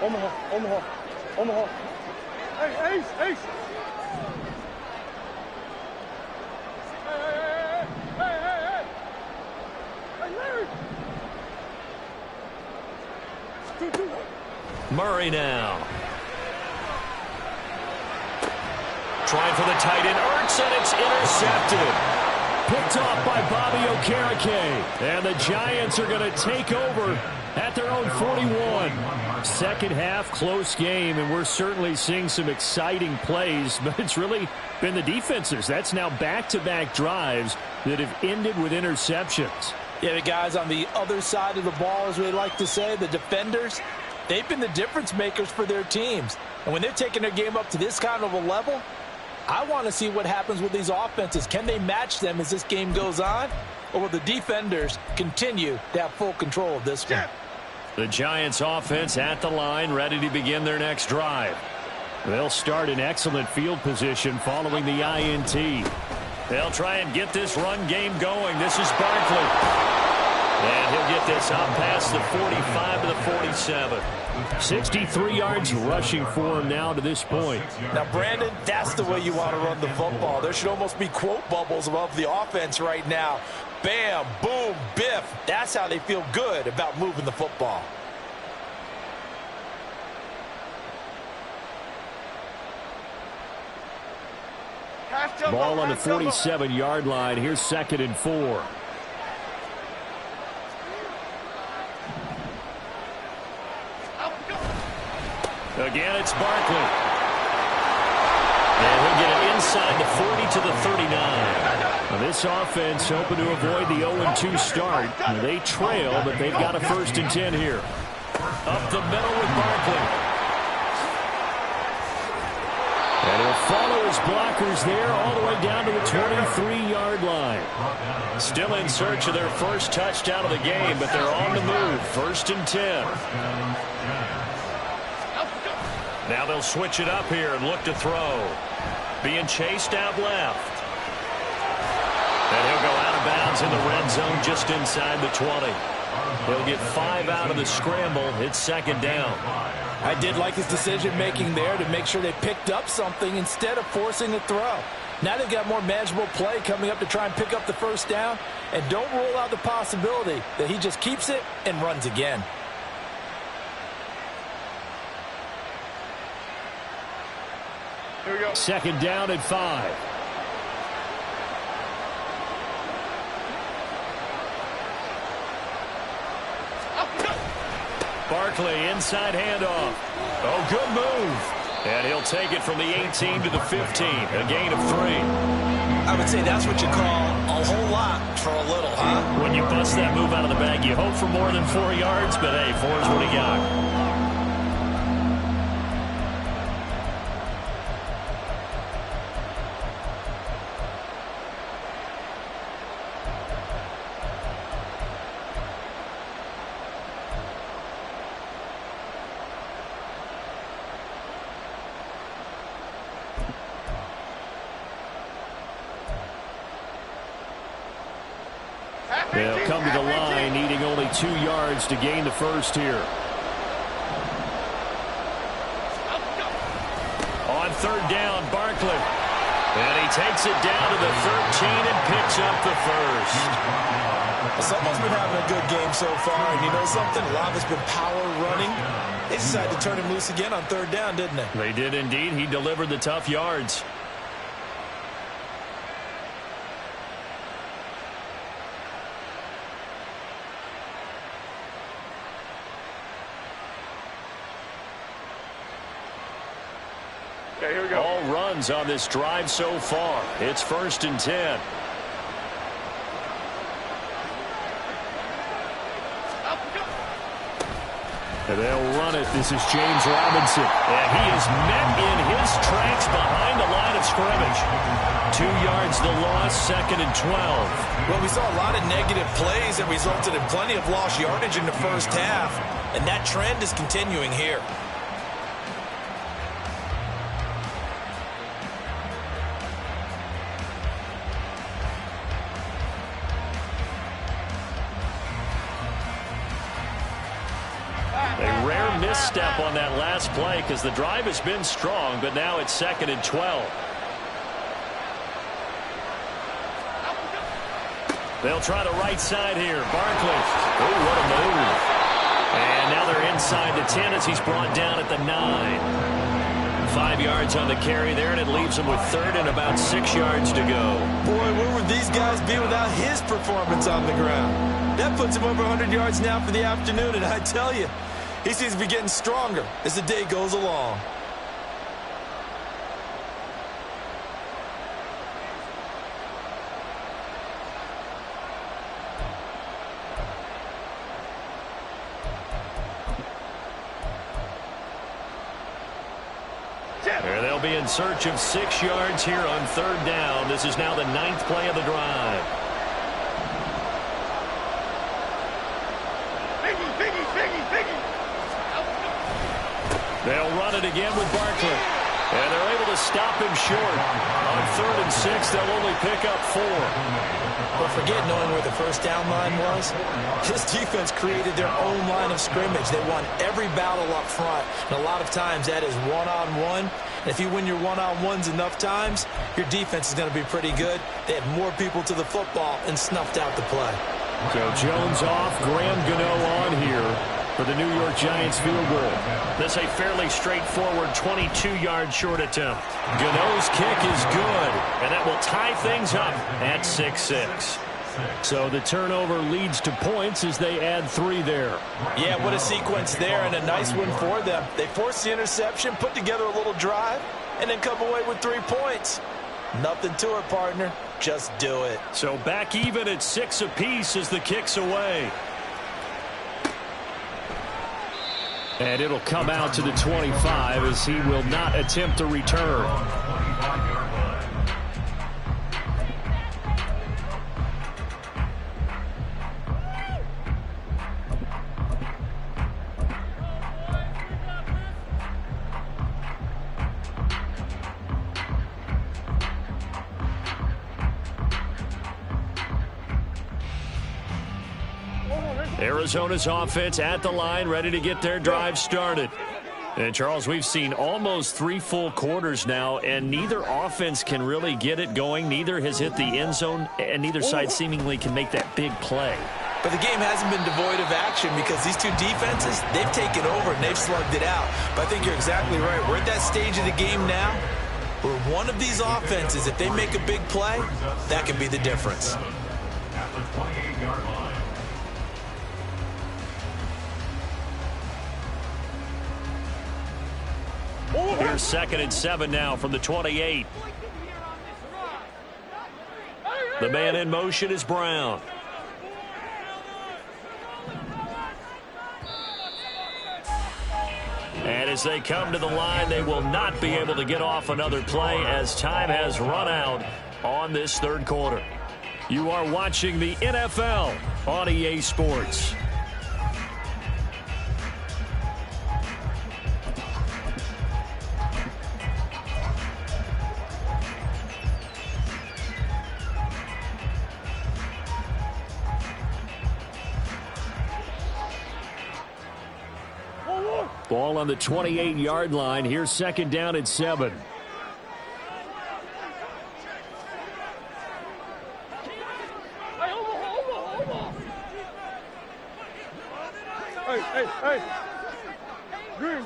Omaha. Hey, Ace. Hey, Larry. Murray now. Trying for the tight end, Ertz, and it's intercepted. Picked off by Bobby Okereke. And the Giants are going to take over at their own 41. Second half, close game, and we're certainly seeing some exciting plays, but it's really been the defenses. That's now back-to-back drives that have ended with interceptions. Yeah, the guys on the other side of the ball, as we like to say, the defenders, they've been the difference makers for their teams. And when they're taking their game up to this kind of a level, I want to see what happens with these offenses. Can they match them as this game goes on? Or will the defenders continue to have full control of this one? The Giants offense at the line, ready to begin their next drive. They'll start in excellent field position following the INT. They'll try and get this run game going. This is Barkley. And he'll get this up past the 45 to the 47. 63 yards rushing for him now to this point. Now, Brandon, that's the way you want to run the football. There should almost be quote bubbles above the offense right now. Bam, boom, biff. That's how they feel good about moving the football. Ball on the 47-yard line. Here's 2nd and 4. Again, it's Barkley. And he'll get it inside the 40 to the 39. Now, this offense hoping to avoid the 0-2 start. They trail, but they've got a 1st and 10 here. Up the middle with Barkley. And he'll follow his blockers there all the way down to the 23-yard line. Still in search of their first touchdown of the game, but they're on the move. 1st and 10. Now they'll switch it up here and look to throw. Being chased out left. And he'll go out of bounds in the red zone just inside the 20. He'll get 5 out of the scramble. It's 2nd down. I did like his decision-making there to make sure they picked up something instead of forcing a throw. Now they've got more manageable play coming up to try and pick up the 1st down. And don't rule out the possibility that he just keeps it and runs again. Here we go. 2nd down at 5. Barkley, inside handoff. Oh, good move. And he'll take it from the 18 to the 15. A gain of 3. I would say that's what you call a whole lot for a little, huh? When you bust that move out of the bag, you hope for more than 4 yards, but hey, 4 is what he got. They'll come to the line, needing only 2 yards to gain the 1st here. On 3rd down, Barkley. And he takes it down to the 13 and picks up the 1st. Someone's been having a good game so far, and you know something? A lot of it's been power running. They decided to turn him loose again on 3rd down, didn't they? They did indeed. He delivered the tough yards. Okay, here we go. All runs on this drive so far. It's 1st and 10. And they'll run it. This is James Robinson. And he is met in his tracks behind the line of scrimmage. 2 yards the loss, 2nd and 12. Well, we saw a lot of negative plays that resulted in plenty of lost yardage in the 1st half. And that trend is continuing here. A rare misstep on that last play because the drive has been strong, but now it's 2nd and 12. They'll try the right side here. Barkley. Oh, what a move. And now they're inside the 10 as he's brought down at the 9. 5 yards on the carry there, and it leaves him with third and about 6 yards to go. Boy, where would these guys be without his performance on the ground? That puts him over 100 yards now for the afternoon, and I tell you, he seems to be getting stronger as the day goes along. They'll be in search of 6 yards here on third down. This is now the 9th play of the drive. They'll run it again with Barkley. And they're able to stop him short. On 3rd and 6, they'll only pick up 4. But forget knowing where the first down line was. This defense created their own line of scrimmage. They won every battle up front. And a lot of times that is one-on-one. And if you win your one-on-ones enough times, your defense is going to be pretty good. They had more people to the football and snuffed out the play. So Jones off, Graham Gano on here for the New York Giants field goal. This a fairly straightforward 22-yard short attempt. Gano's kick is good, and that will tie things up at 6-6. So the turnover leads to points as they add 3 there. Yeah, what a sequence there, and a nice one for them. They forced the interception, put together a little drive, and then come away with 3 points. Nothing to it, partner. Just do it. So back even at 6 apiece as the kick's away. And it'll come out to the 25 as he will not attempt to return. Arizona's offense at the line, ready to get their drive started. And, Charles, we've seen almost 3 full quarters now, and neither offense can really get it going. Neither has hit the end zone, and neither side seemingly can make that big play. But the game hasn't been devoid of action because these two defenses, they've taken over and they've slugged it out. But I think you're exactly right. We're at that stage of the game now where one of these offenses, if they make a big play, that can be the difference. At the 28-yard line. Here's 2nd and 7 now from the 28. The man in motion is Brown. And as they come to the line, they will not be able to get off another play as time has run out on this 3rd quarter. You are watching the NFL on EA Sports. Ball on the 28-yard line. Here's 2nd down at 7. Hey.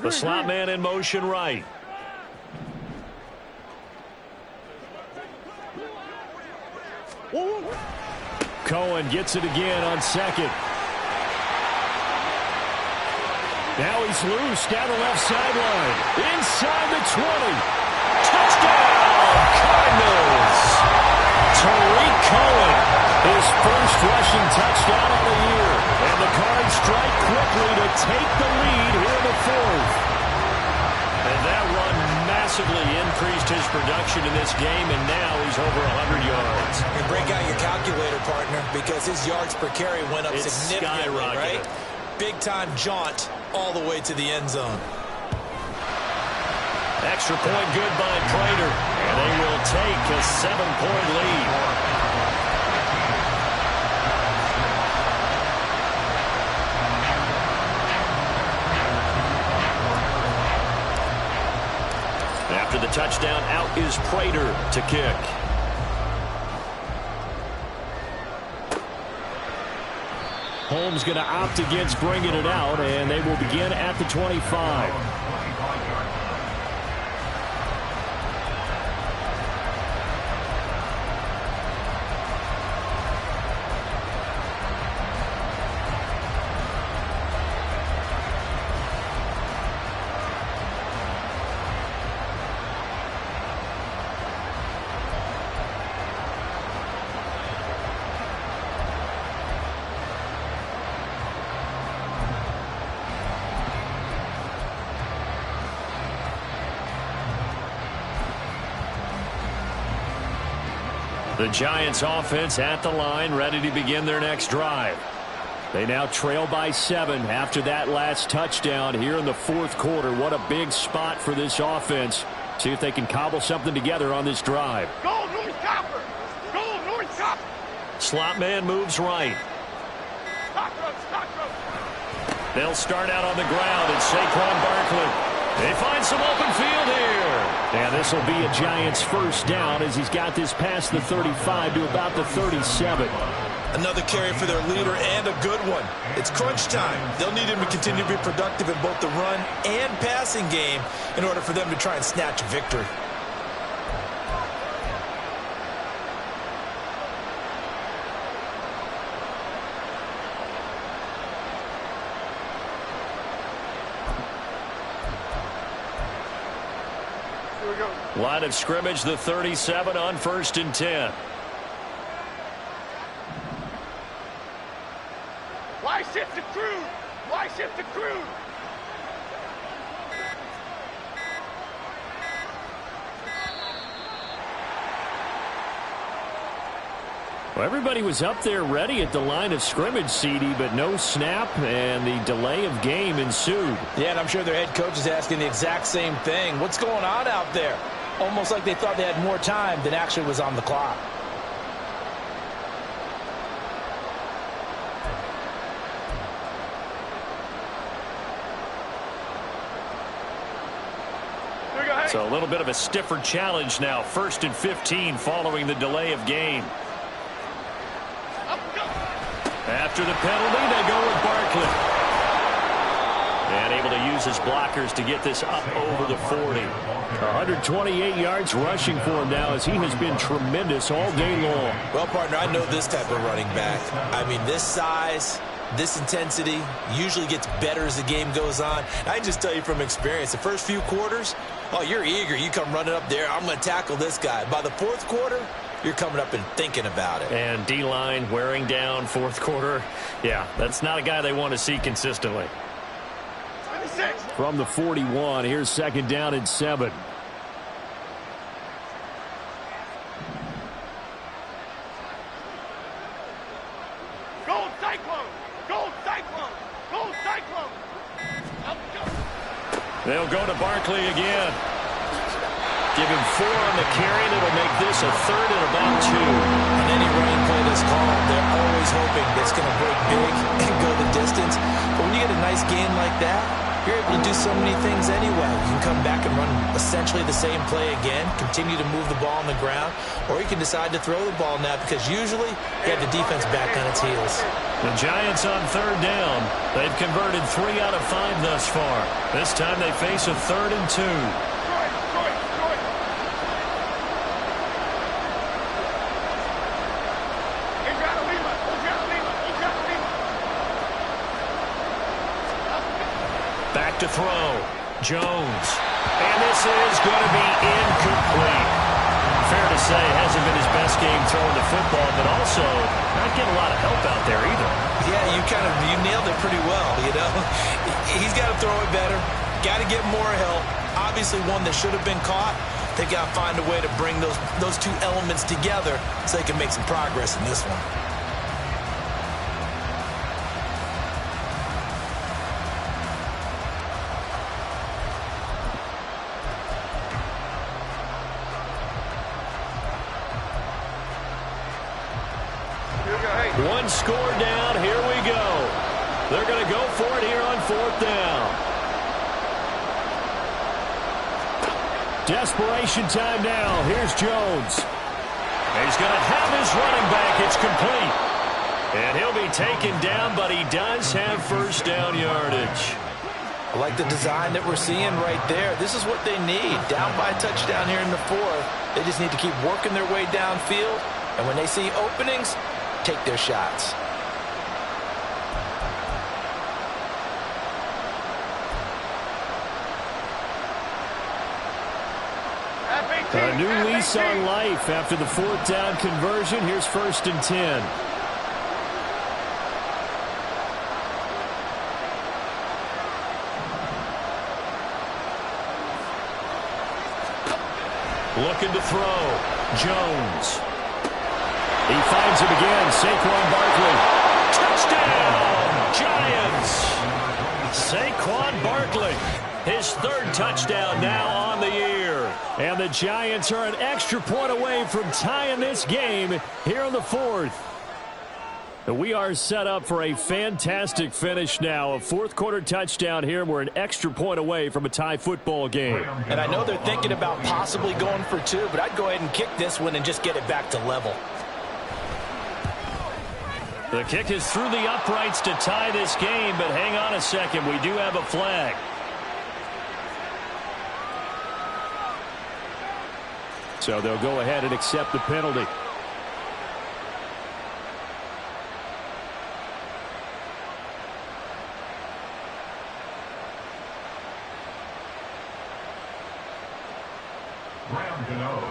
The slot man in motion right. Cohen gets it again on 2nd. Now he's loose down the left sideline. Inside the 20. Touchdown, Cardinals. Tariq Cohen, his first rushing touchdown of the year. And the Cards strike quickly to take the lead here in the 4th. And that run massively increased his production in this game, and now he's over 100 yards. And break out your calculator, partner, because his yards per carry went up significantly, right? Big-time jaunt all the way to the end zone. Extra point good by Prater. And they will take a 7-point lead. After the touchdown, out is Prater to kick. Holmes going to opt against bringing it out, and they will begin at the 25. The Giants offense at the line, ready to begin their next drive. They now trail by 7 after that last touchdown here in the fourth quarter. What a big spot for this offense. See if they can cobble something together on this drive. Go, North Copper! Go, North Copper! Slot man moves right. They'll start out on the ground, and Saquon Barkley. They find some open field here. And this will be a Giants first down as he's got this past the 35 to about the 37. Another carry for their leader and a good one. It's crunch time. They'll need him to continue to be productive in both the run and passing game in order for them to try and snatch a victory. Line of scrimmage, the 37 on 1st and 10. Why shift the crew? Why shift the crew? Well, everybody was up there ready at the line of scrimmage, CD, but no snap, and the delay of game ensued. Yeah, and I'm sure their head coach is asking the exact same thing. What's going on out there? Almost like they thought they had more time than actually was on the clock. So a little bit of a stiffer challenge now. 1st and 15 following the delay of game. After the penalty, they go with Barkley. And able to use his blockers to get this up over the 40. 128 yards rushing for him now as he has been tremendous all day long. Well, partner, I know this type of running back. I mean, this size, this intensity usually gets better as the game goes on. I can just tell you from experience, the first few quarters, oh, you're eager. You come running up there, I'm going to tackle this guy. By the fourth quarter, you're coming up and thinking about it. And D-line wearing down fourth quarter. Yeah, that's not a guy they want to see consistently. From the 41, here's 2nd down and 7. Gold Cyclone! Gold Cyclone! Gold Cyclone! They'll go to Barkley again. Give him 4 on the carry, and it'll make this a 3rd and about 2. On any running play that's called, they're always hoping it's going to break big and go the distance. But when you get a nice gain like that, you're able to do so many things anyway. You can come back and run essentially the same play again, continue to move the ball on the ground, or you can decide to throw the ball now because usually you have the defense back on its heels. The Giants on 3rd down. They've converted 3 out of 5 thus far. This time they face a 3rd and 2. Back to throw. Jones. And this is going to be incomplete. Fair to say, hasn't been his best game throwing the football, but also not getting a lot of help out there either. Yeah, you nailed it pretty well, you know. He's got to throw it better. Got to get more help. Obviously one that should have been caught. They got to find a way to bring those two elements together so they can make some progress in this one. One score down. Here we go. They're going to go for it here on 4th down. Desperation time now. Here's Jones. He's going to have his running back. It's complete. And he'll be taken down, but he does have first down yardage. I like the design that we're seeing right there. This is what they need. Down by a touchdown here in the 4th. They just need to keep working their way downfield. And when they see openings, take their shots. A new lease on life after the 4th down conversion. Here's 1st and 10. Looking to throw. Jones. He finds him again. Saquon Barkley. Touchdown, Giants. Saquon Barkley. His third touchdown now on the year. And the Giants are an extra point away from tying this game here in the fourth. We are set up for a fantastic finish now. A fourth-quarter touchdown here. We're an extra point away from a tie football game. And I know they're thinking about possibly going for two, but I'd go ahead and kick this one and just get it back to level. The kick is through the uprights to tie this game, but hang on a second. We do have a flag. So they'll go ahead and accept the penalty.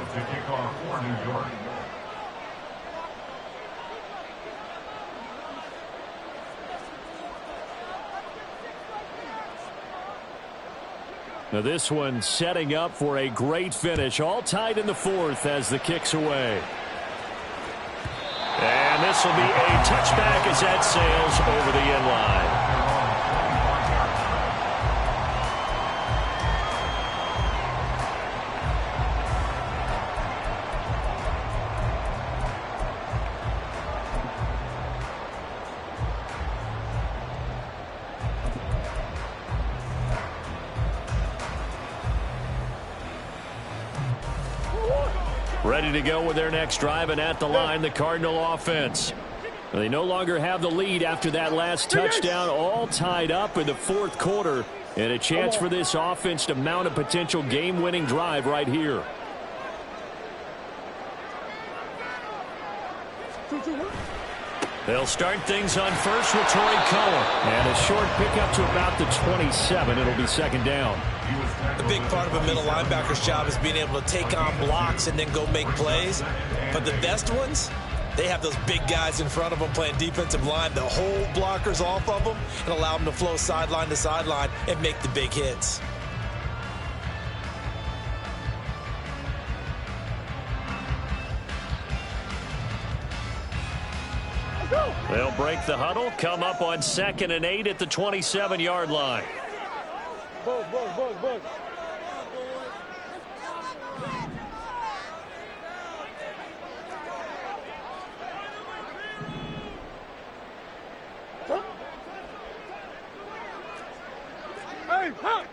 To kick off for New York. Now this one setting up for a great finish. All tied in the fourth as the kick's away. And this will be a touchback as that sails over the end line. Ready to go with their next drive, and at the line, the Cardinal offense. They no longer have the lead after that last touchdown, all tied up in the fourth quarter, and a chance for this offense to mount a potential game-winning drive right here. They'll start things on first with Troy Cohen. And a short pickup to about the 27. It'll be second down. The big part of a middle linebacker's job is being able to take on blocks and then go make plays. But the best ones, they have those big guys in front of them playing defensive line to hold blockers off of them and allow them to flow sideline to sideline and make the big hits. They'll break the huddle, come up on 2nd and 8 at the 27-yard line. Bug. Hey, pop!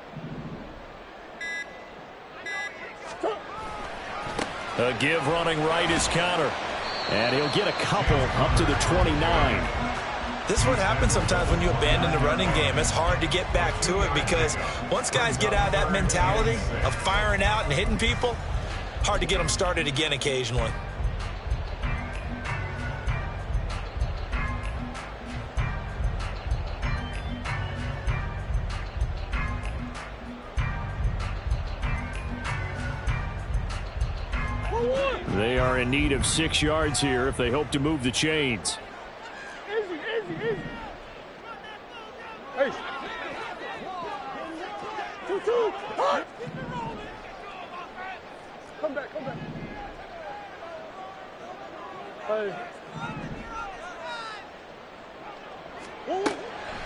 A give running right is counter. And he'll get a couple up to the 29. This is what happens sometimes when you abandon the running game. It's hard to get back to it because once guys get out of that mentality of firing out and hitting people, hard to get them started again occasionally. They are in need of 6 yards here if they hope to move the chains. Easy. Hey. 2-2. Hot. Come back. Hey.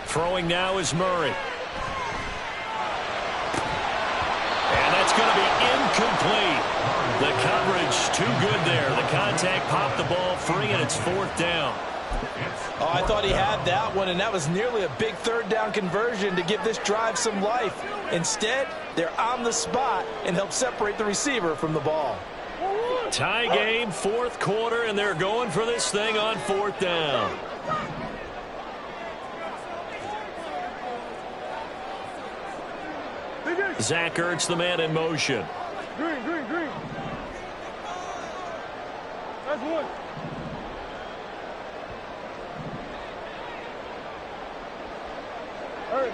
Throwing now is Murray. And that's going to be incomplete. The coverage too good there. The contact popped the ball free, and it's 4th down. Oh, I thought he had that one, and that was nearly a big 3rd down conversion to give this drive some life. Instead, they're on the spot and help separate the receiver from the ball. Tie game, 4th quarter, and they're going for this thing on 4th down. Zach Ertz, the man in motion. Green. That's one. Hey.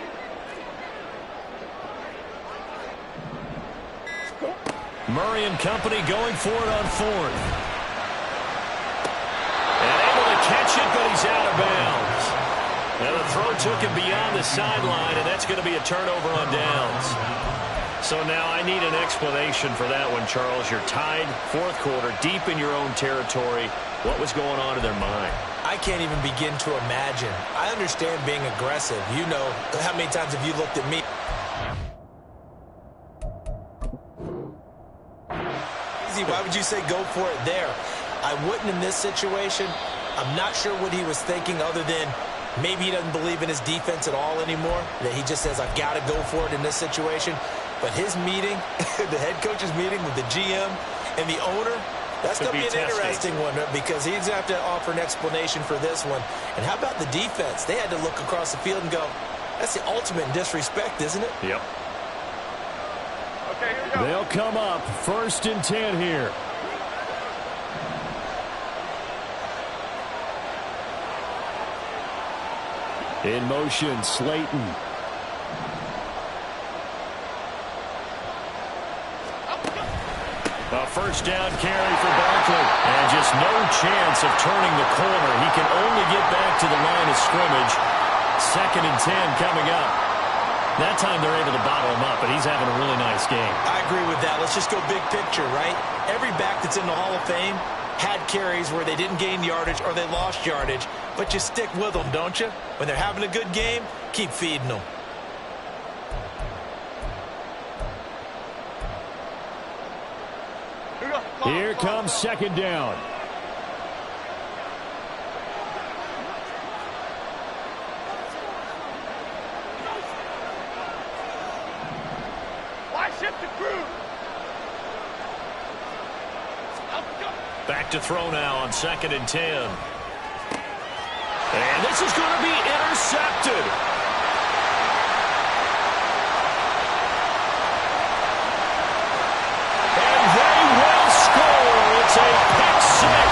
Murray and company going for it on 4th. And able to catch it, but he's out of bounds. And the throw took him beyond the sideline, and that's going to be a turnover on downs. So now I need an explanation for that one, Charles. You're tied, 4th quarter, deep in your own territory. What was going on in their mind? I can't even begin to imagine. I understand being aggressive. You know, how many times have you looked at me? Easy, why would you say go for it there? I wouldn't in this situation. I'm not sure what he was thinking other than maybe he doesn't believe in his defense at all anymore, that he just says, I've got to go for it in this situation. But his meeting, the head coach's meeting with the GM and the owner, that's going to be an interesting one because he's going to have to offer an explanation for this one. And how about the defense? They had to look across the field and go, that's the ultimate disrespect, isn't it? Yep. Okay, here we go. They'll come up 1st and 10 here. In motion, Slayton. A first down carry for Barkley. And just no chance of turning the corner. He can only get back to the line of scrimmage. 2nd and 10 coming up. That time they're able to bottle him up, but he's having a really nice game. I agree with that. Let's just go big picture, right? Every back that's in the Hall of Fame had carries where they didn't gain yardage or they lost yardage, but you stick with them, don't you? When they're having a good game, keep feeding them. Here comes 2nd down. Why shift the crew? Back to throw now on 2nd and 10. And this is going to be intercepted. And they will score. It's a pick six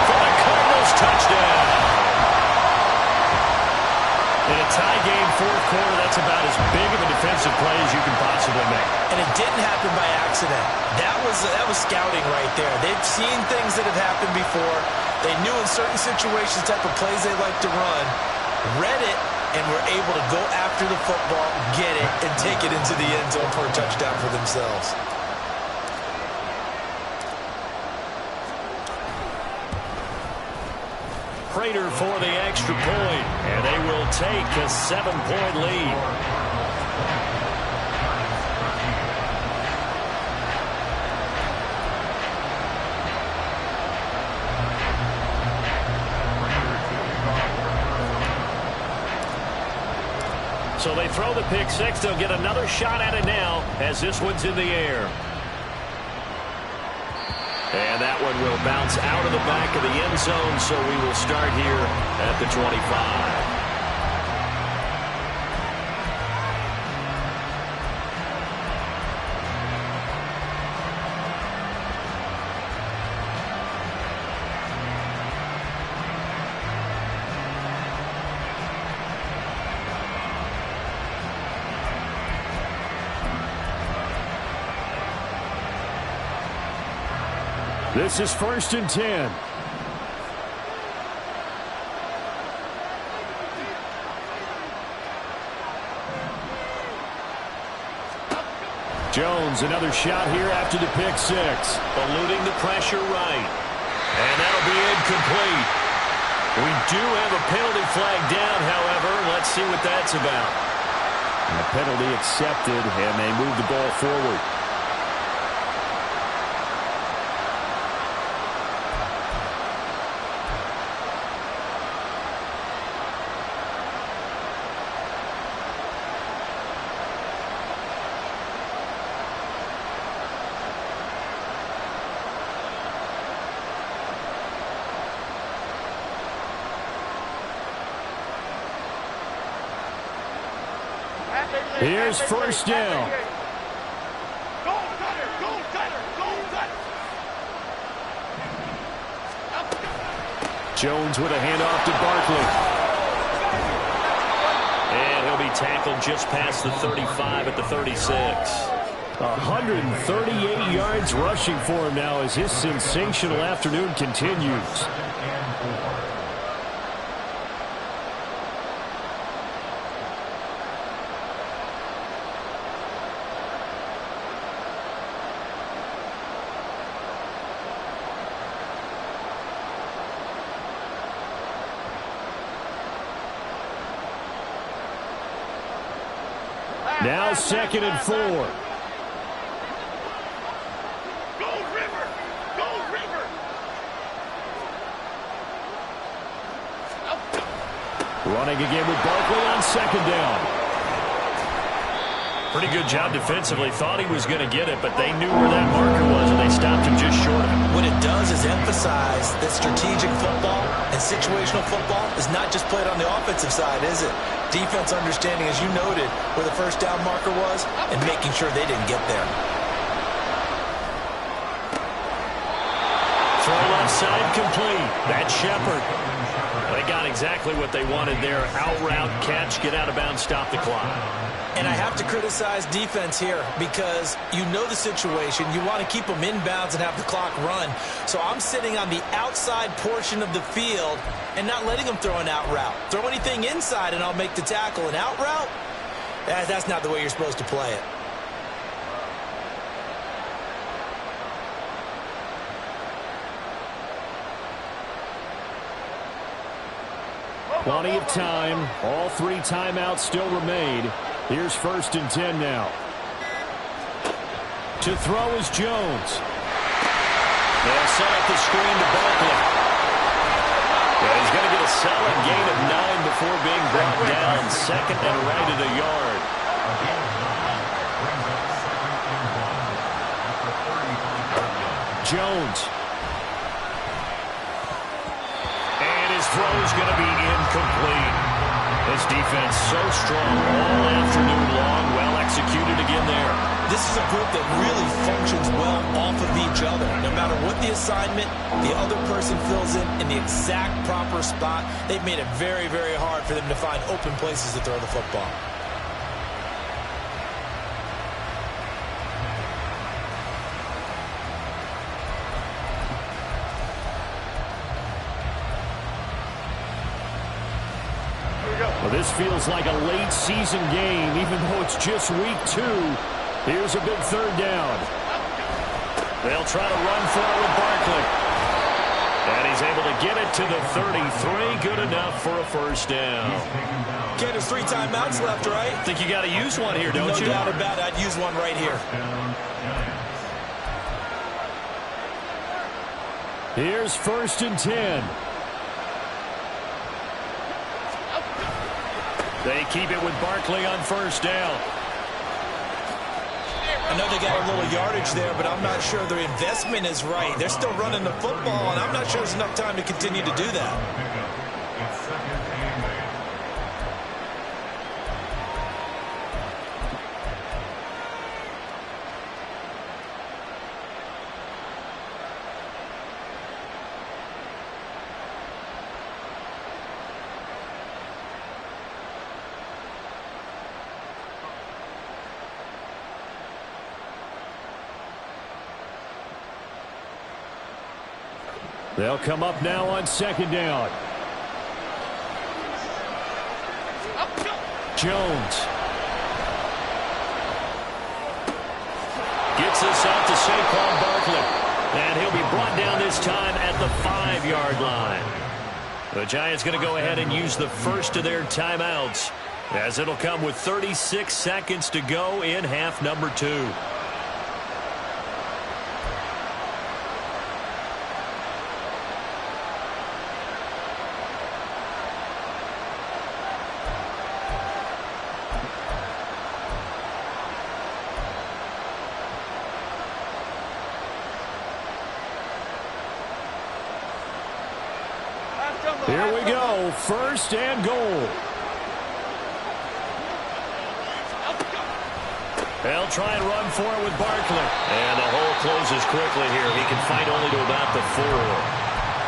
for the Cardinals touchdown. In a tie game, 4th quarter, that's about as big of a defensive play as you can possibly make. And it didn't happen by accident. That was scouting right there. They've seen things that have happened before. They knew in certain situations type of plays they like to run, read it, and were able to go after the football, get it, and take it into the end zone for a touchdown for themselves. Prater for the extra point, and they will take a 7-point lead. So they throw the pick six. They'll get another shot at it now as this one's in the air. And that one will bounce out of the back of the end zone, so we will start here at the 25. This is 1st and 10. Jones, another shot here after the pick six. Eluding the pressure right. And that'll be incomplete. We do have a penalty flag down, however. Let's see what that's about. And the penalty accepted, and they move the ball forward. Here's first down. Jones with a handoff to Barkley. And he'll be tackled just past the 35 at the 36. 138 yards rushing for him now as his sensational afternoon continues. Now 2nd and 4. Running again with Barkley on 2nd down. Pretty good job defensively. Thought he was going to get it, but they knew where that marker was, and they stopped him just short of it. What it does is emphasize that strategic football and situational football is not just played on the offensive side, is it? Defense understanding, as you noted, where the first down marker was and making sure they didn't get there. Throw left side complete. That's Shepard. They got exactly what they wanted there. Out route, catch, get out of bounds, stop the clock. And I have to criticize defense here because you know the situation. You want to keep them inbounds and have the clock run. So I'm sitting on the outside portion of the field and not letting them throw an out route. Throw anything inside and I'll make the tackle. An out route? That's not the way you're supposed to play it. Plenty of time. All 3 timeouts still remain. Here's 1st and 10 now. To throw is Jones. They'll set up the screen to Barkley. Yeah, he's going to get a solid gain of 9 before being brought down. 2nd and right at a yard. Jones. And his throw is going to be incomplete. This defense so strong all afternoon long. Well executed again there. This is a group that really functions well off of each other. No matter what the assignment, the other person fills in the exact proper spot. They've made it very, very hard for them to find open places to throw the football. Well, this feels like a late season game, even though it's just week 2. Here's a big 3rd down. They'll try to run for it with Barkley. And he's able to get it to the 33. Good enough for a 1st down. Okay, there's 3 timeouts left, right? I think you got to use one here, don't you? No doubt about it. I'd use one right here. Here's 1st and 10. They keep it with Barkley on 1st down. I know they got a little yardage there, but I'm not sure their investment is right. They're still running the football, and I'm not sure there's enough time to continue to do that. They'll come up now on 2nd down. Jones. Gets this out to Saquon Barkley. And he'll be brought down this time at the 5-yard line. The Giants going to go ahead and use the first of their timeouts, as it'll come with 36 seconds to go in half number 2. Here we go, 1st and goal. They'll try and run for it with Barkley. And the hole closes quickly here. He can fight only to about the 4.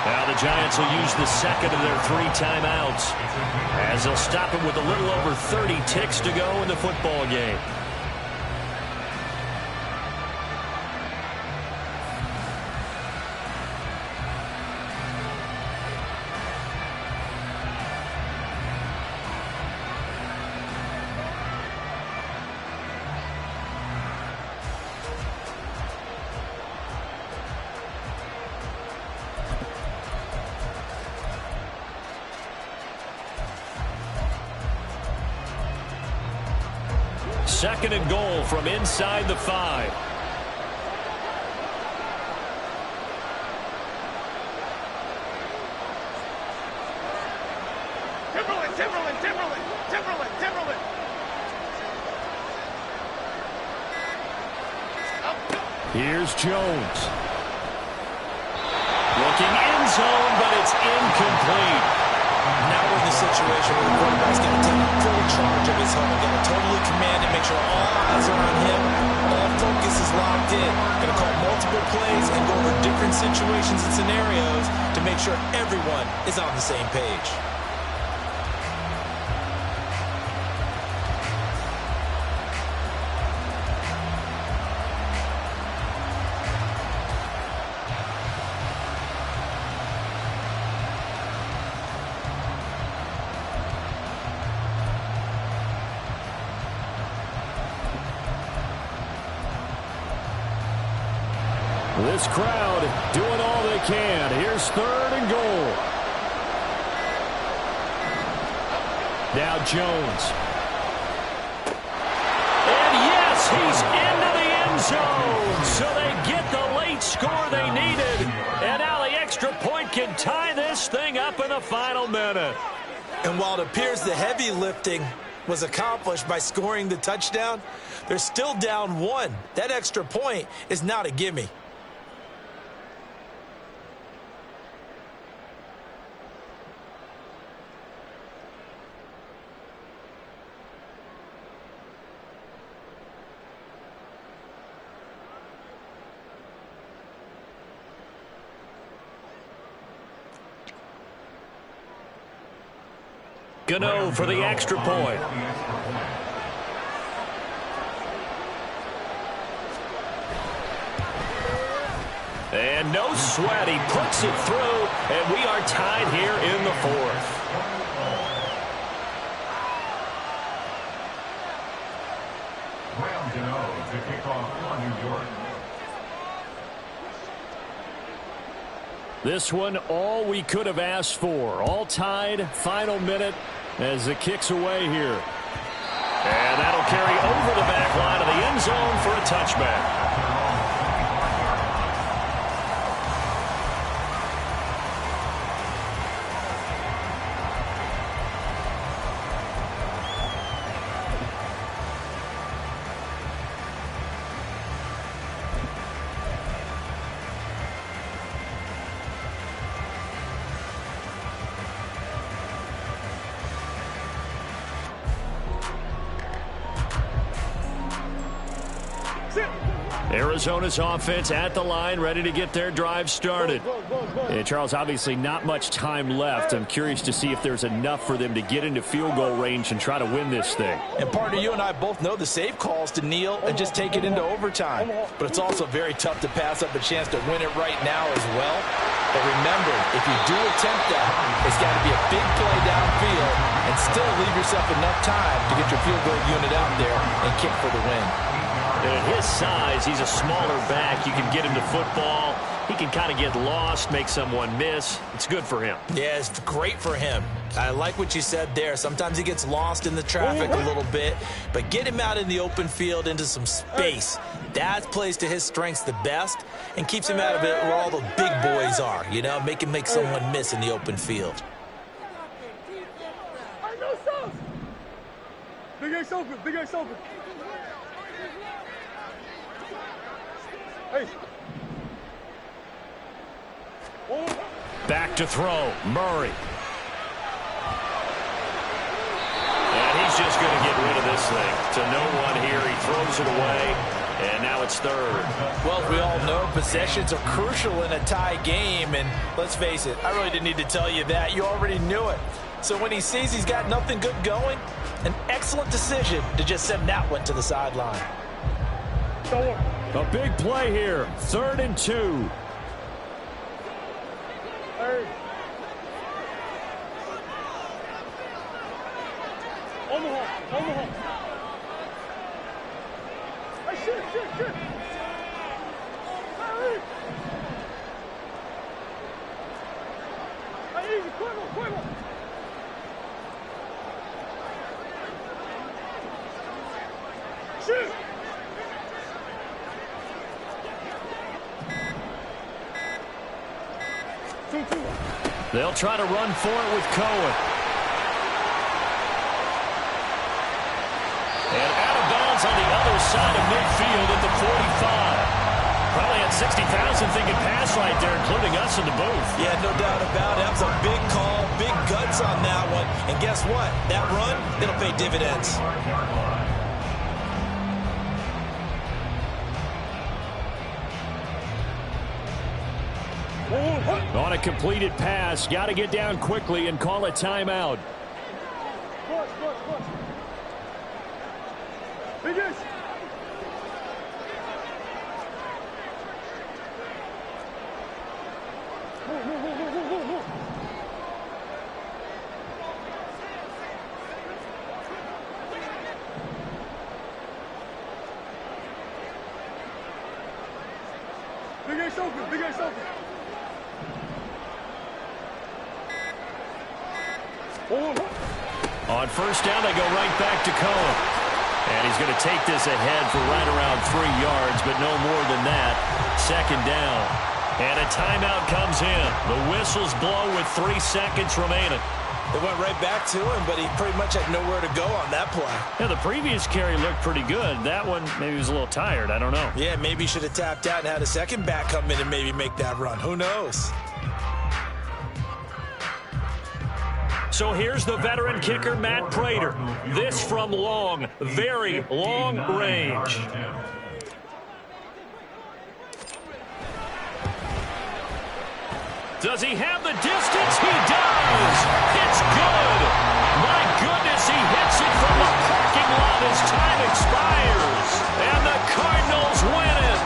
Now the Giants will use the 2nd of their 3 timeouts, as they'll stop him with a little over 30 ticks to go in the football game. 2nd and goal from inside the 5. Timberland. Here's Jones. Looking end zone, but it's incomplete. Now we're in the situation where the quarterback's going to take full charge of his helmet, going to totally command it, make sure all eyes are on him, all focus is locked in. Going to call multiple plays and go over different situations and scenarios to make sure everyone is on the same page. This crowd doing all they can. Here's 3rd and goal. Now Jones. And yes, he's into the end zone. So they get the late score they needed. And now the extra point can tie this thing up in the final minute. And while it appears the heavy lifting was accomplished by scoring the touchdown, they're still down 1. That extra point is not a gimme. Gano for the extra point. And no sweat. He puts it through, and we are tied here in the 4th. Graham Gano to kick off for New York. This one, all we could have asked for. All tied, final minute as it kicks away here. And that'll carry over the back line of the end zone for a touchback. Arizona's offense at the line, ready to get their drive started. And Charles, obviously not much time left. I'm curious to see if there's enough for them to get into field goal range and try to win this thing. And partner, you and I both know the safe calls to kneel and just take it into overtime. But it's also very tough to pass up a chance to win it right now as well. But remember, if you do attempt that, it's got to be a big play downfield and still leave yourself enough time to get your field goal unit out there and kick for the win. And at his size, he's a smaller back. You can get him to football. He can kind of get lost, make someone miss. It's good for him. Yeah, it's great for him. I like what you said there. Sometimes he gets lost in the traffic a little bit, but get him out in the open field into some space. That plays to his strengths the best and keeps him out of it where all the big boys are, you know, make him make someone miss in the open field. Big Ace open, Big Ace open. Hey. Back to throw, Murray. And he's just going to get rid of this thing. To no one here, he throws it away, and now it's 3rd. Well, we all know possessions are crucial in a tie game, and let's face it, I really didn't need to tell you that. You already knew it. So when he sees he's got nothing good going, an excellent decision to just send that one to the sideline. A big play here, 3rd and 2. Hey. Omaha. Hey, shit. Hey, easy, Cuervo. They'll try to run for it with Cohen. And out of bounds on the other side of midfield at the 45. Probably had 60,000 thinking pass right there, including us in the booth. Yeah, no doubt about it. That was a big call, big guts on that one. And guess what? That run, it'll pay dividends. On a completed pass, got to get down quickly and call a timeout. Big ass open. On first down, they go right back to Cohen. And he's going to take this ahead for right around 3 yards, but no more than that. Second down. And a timeout comes in. The whistles blow with 3 seconds remaining. It went right back to him, but he pretty much had nowhere to go on that play. Yeah, the previous carry looked pretty good. That one, maybe he was a little tired. I don't know. Yeah, maybe he should have tapped out and had a second back come in and maybe make that run. Who knows? So here's the veteran kicker, Matt Prater. This from long, very long range. Does he have the distance? He does. It's good. My goodness, he hits it from the parking lot as time expires. And the Cardinals win it.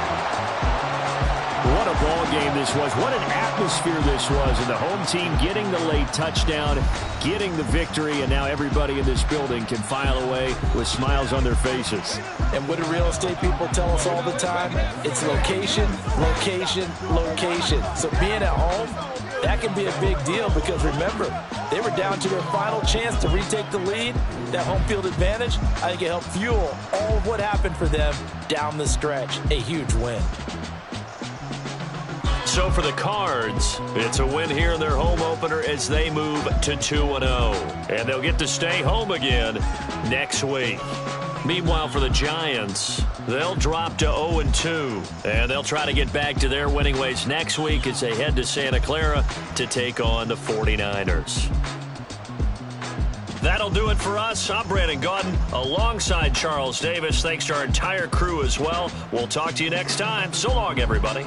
What a ball game this was. What an atmosphere this was. And the home team getting the late touchdown, getting the victory, and now everybody in this building can file away with smiles on their faces. And what do real estate people tell us all the time? It's location, location, location. So being at home, that can be a big deal because remember, they were down to their final chance to retake the lead. That home field advantage, I think it helped fuel all of what happened for them down the stretch. A huge win. So for the Cards, it's a win here in their home opener as they move to 2-0. And they'll get to stay home again next week. Meanwhile, for the Giants, they'll drop to 0-2. And they'll try to get back to their winning ways next week as they head to Santa Clara to take on the 49ers. That'll do it for us. I'm Brandon Gaudin alongside Charles Davis. Thanks to our entire crew as well. We'll talk to you next time. So long, everybody.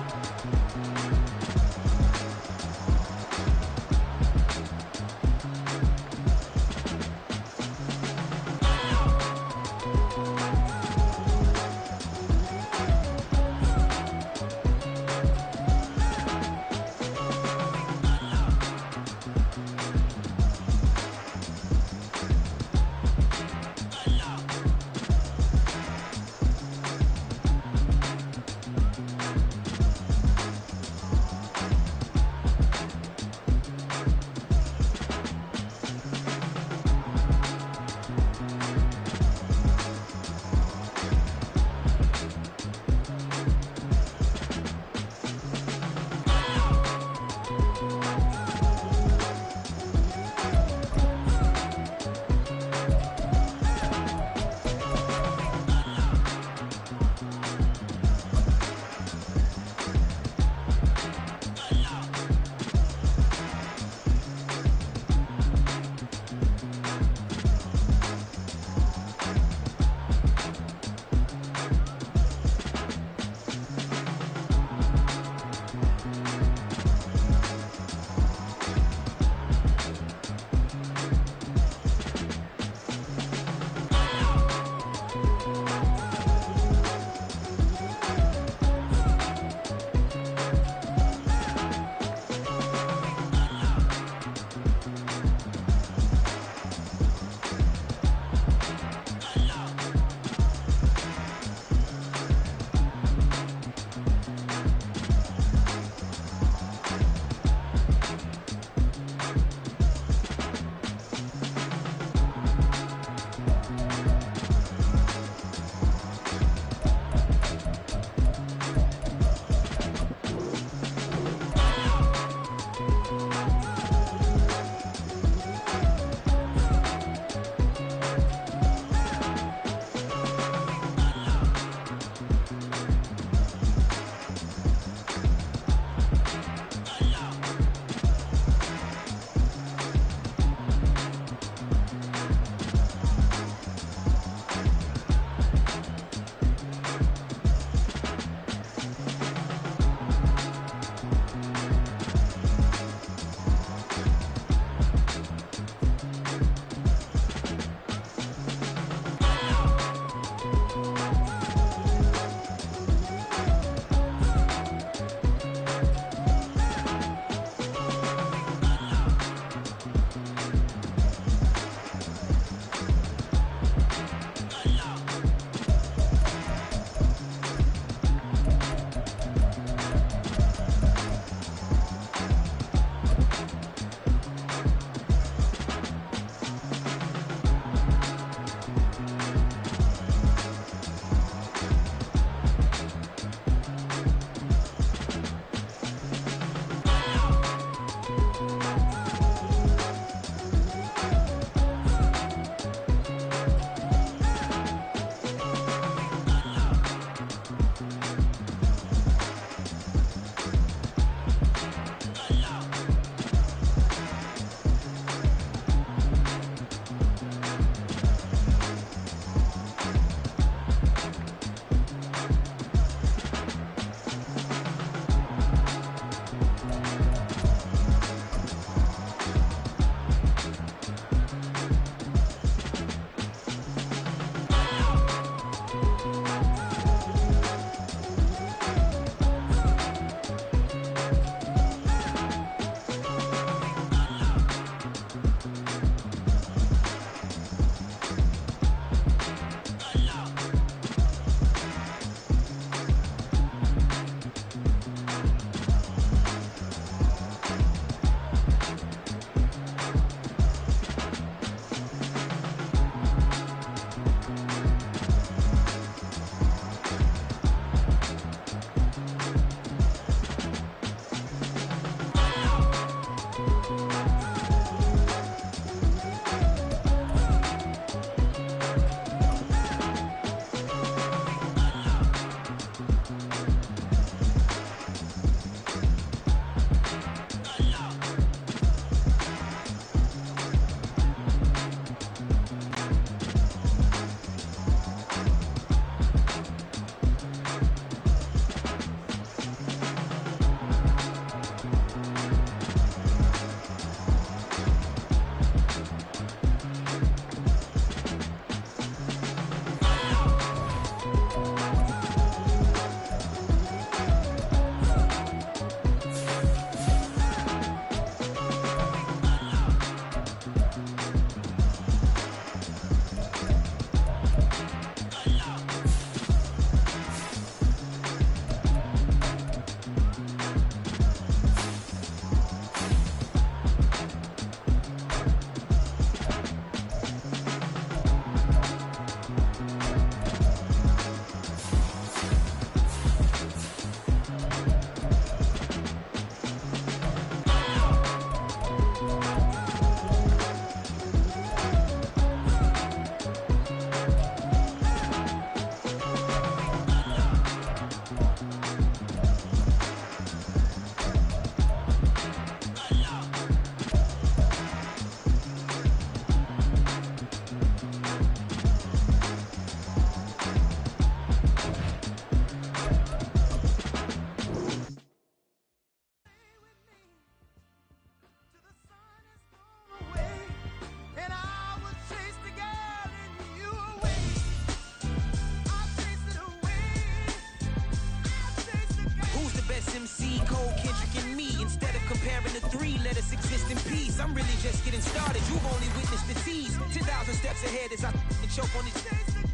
let us exist in peace. I'm really just getting started. You've only witnessed the tease. 10,000 steps ahead as I choke on these.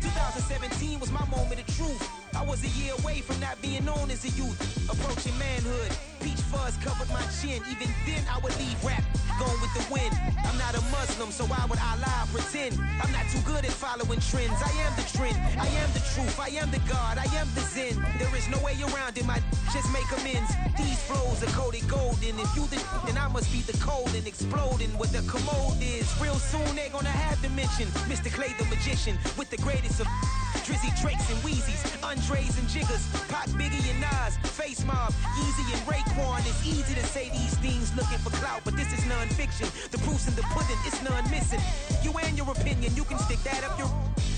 2017 was my moment of truth. I was a year away from not being known as a youth. Approaching manhood. Peach fuzz covered my chin. Even then I would leave rap going with the wind. I'm not a Muslim, so why would I lie or pretend? I'm not too good at following trends. I am the trend. I am the truth. I am the God. I am the Zen. There is no way around it. Just make amends. These flows are coated golden. If you then I must be the cold and exploding what the commode is. Real soon they're gonna have to mention Mr. Clay the magician with the greatest of Drizzy Drakes and Wheezies, Andres and Jiggers, Pac, Biggie and Nas, Face Mob, Yeezy and Raekwon. It's easy to say these things looking for clout, but this is non-fiction. The proof's in the pudding, it's none missing. You and your opinion, you can stick that up your...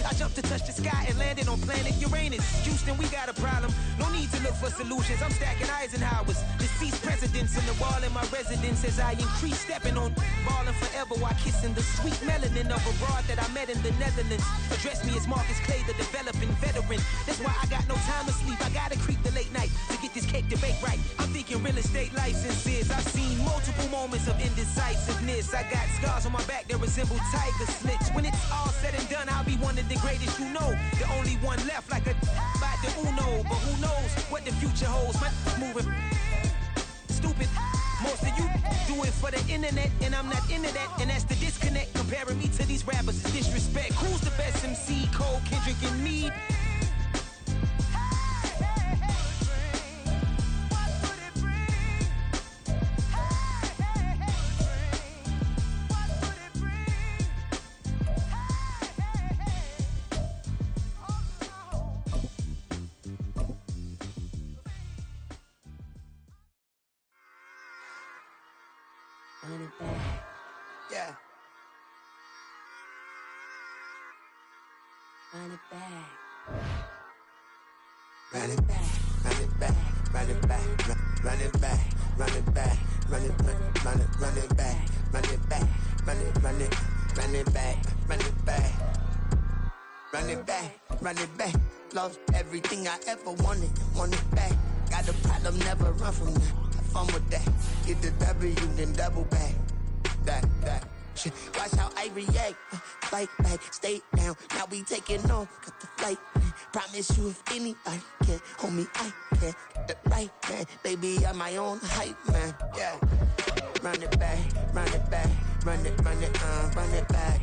I jumped to touch the sky and landed on planet Uranus. Houston, we got a problem. No need to look for solutions. I'm stacking Eisenhowers. Deceased presidents in the wall in my residence as I increase stepping on ballin' forever while kissing the sweet melanin of a broad that I met in the Netherlands. Address me as Marcus Clay, the developing veteran. That's why I got no time to sleep. I gotta creep the late night to get this cake debate right. I'm thinking real estate licenses. I've seen multiple moments of indecisiveness. I got scars on my back that resemble tiger slits. When it's all said and done, I'll be one of the greatest you know. The only one left like a by the Uno. But who knows what the future holds. My moving stupid. Most of you do it for the internet, and I'm not into that. And that's the disconnect. Comparing me to these rappers is disrespect. Who's the best MC? Cole, Kendrick, and me? Yeah. Run it back. Run it back, run it back, run it back, run it back, run it back, run it back, run it back, run it back, run it back, run it back, run it back, run it back. Lost everything I ever wanted, want it back. Got a problem, never run from that. Have fun with that. Get the W, then double back. That. Shit. Watch how I react. Fight back, stay down. Now we taking off, got the flight. Promise you if anybody can, homie, I can. Get the right man, baby, I'm my own hype man. Yeah. Run it back, run it back, run it back, and run it back,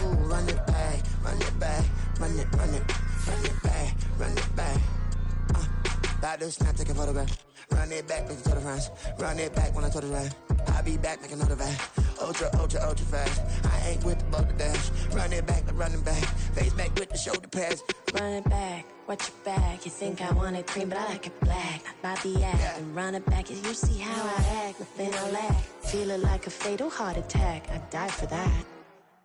ooh, run it back, run it back, run it back, run it back. Baddest, not taking photograph. Run it back, make it to the friends. Run it back when I told the ride. I'll be back, make another ride. Ultra fast. I ain't with the boat to dash. Run it back, like running back. Face back with the shoulder pads. Run it back, watch your back. You think I want it cream, but I like it black. Not the act, yeah. And run it back. You see how I act, nothing I lack. Feeling like a fatal heart attack. I'd die for that.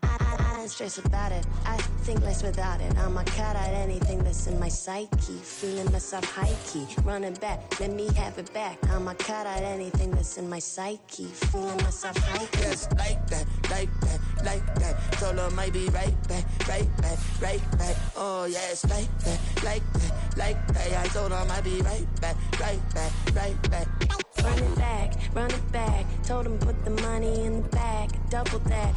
I don't stress about it, I think less without it. I'ma cut out anything that's in my psyche. Feeling myself high-key, running back, let me have it back. I'ma cut out anything that's in my psyche. Feeling myself high-key. Yes, like that, like that, like that. Told her might be right back, right back, right back. Oh yes, like that, like that, like that. I told her might be right back, right back, right back. Run it back, run it back. Told him put the money in the bag, double that.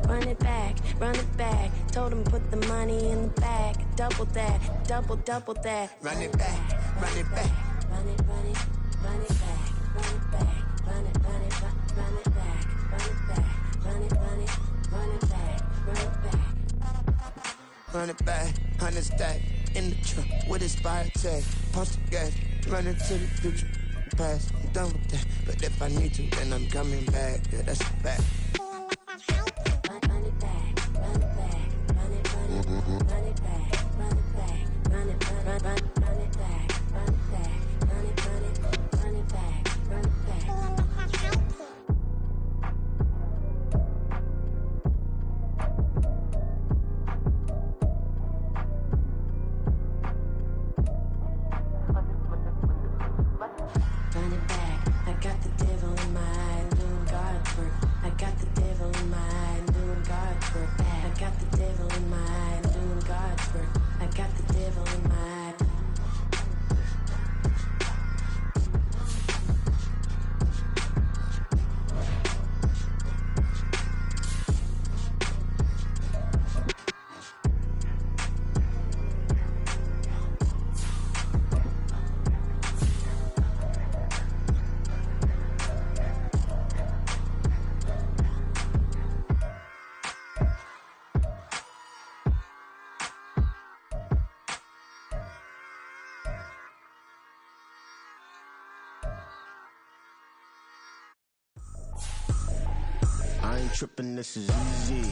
Run it back, run it back. Told him put the money in the bag, double that, double that. Run it back, run it back. Run it, run it, run it back, run it back, run it, run it, run it back, run it back, run it, run it, run it back, run it back. Run it back, 100 stack in the truck with expired tag. Pump the gas, running to the future. Past, I'm done with that. But if I need to, then I'm coming back. Yeah, that's a fact. Run it back, run it back, run it, run it, run it back, run it back, run it, run it back, run it back, run it, run it, run it back, run it back. Run it back, I got the devil in my eye, doing God's work. I got the devil in my eye, doing God's work. I got the devil in my eye, doing God's work. I got the devil in my eye. I ain't tripping, this is easy,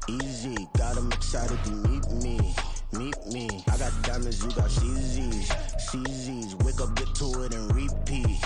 easy. Got them excited to meet me. I got diamonds, you got CZs. Wake up, get to it and repeat.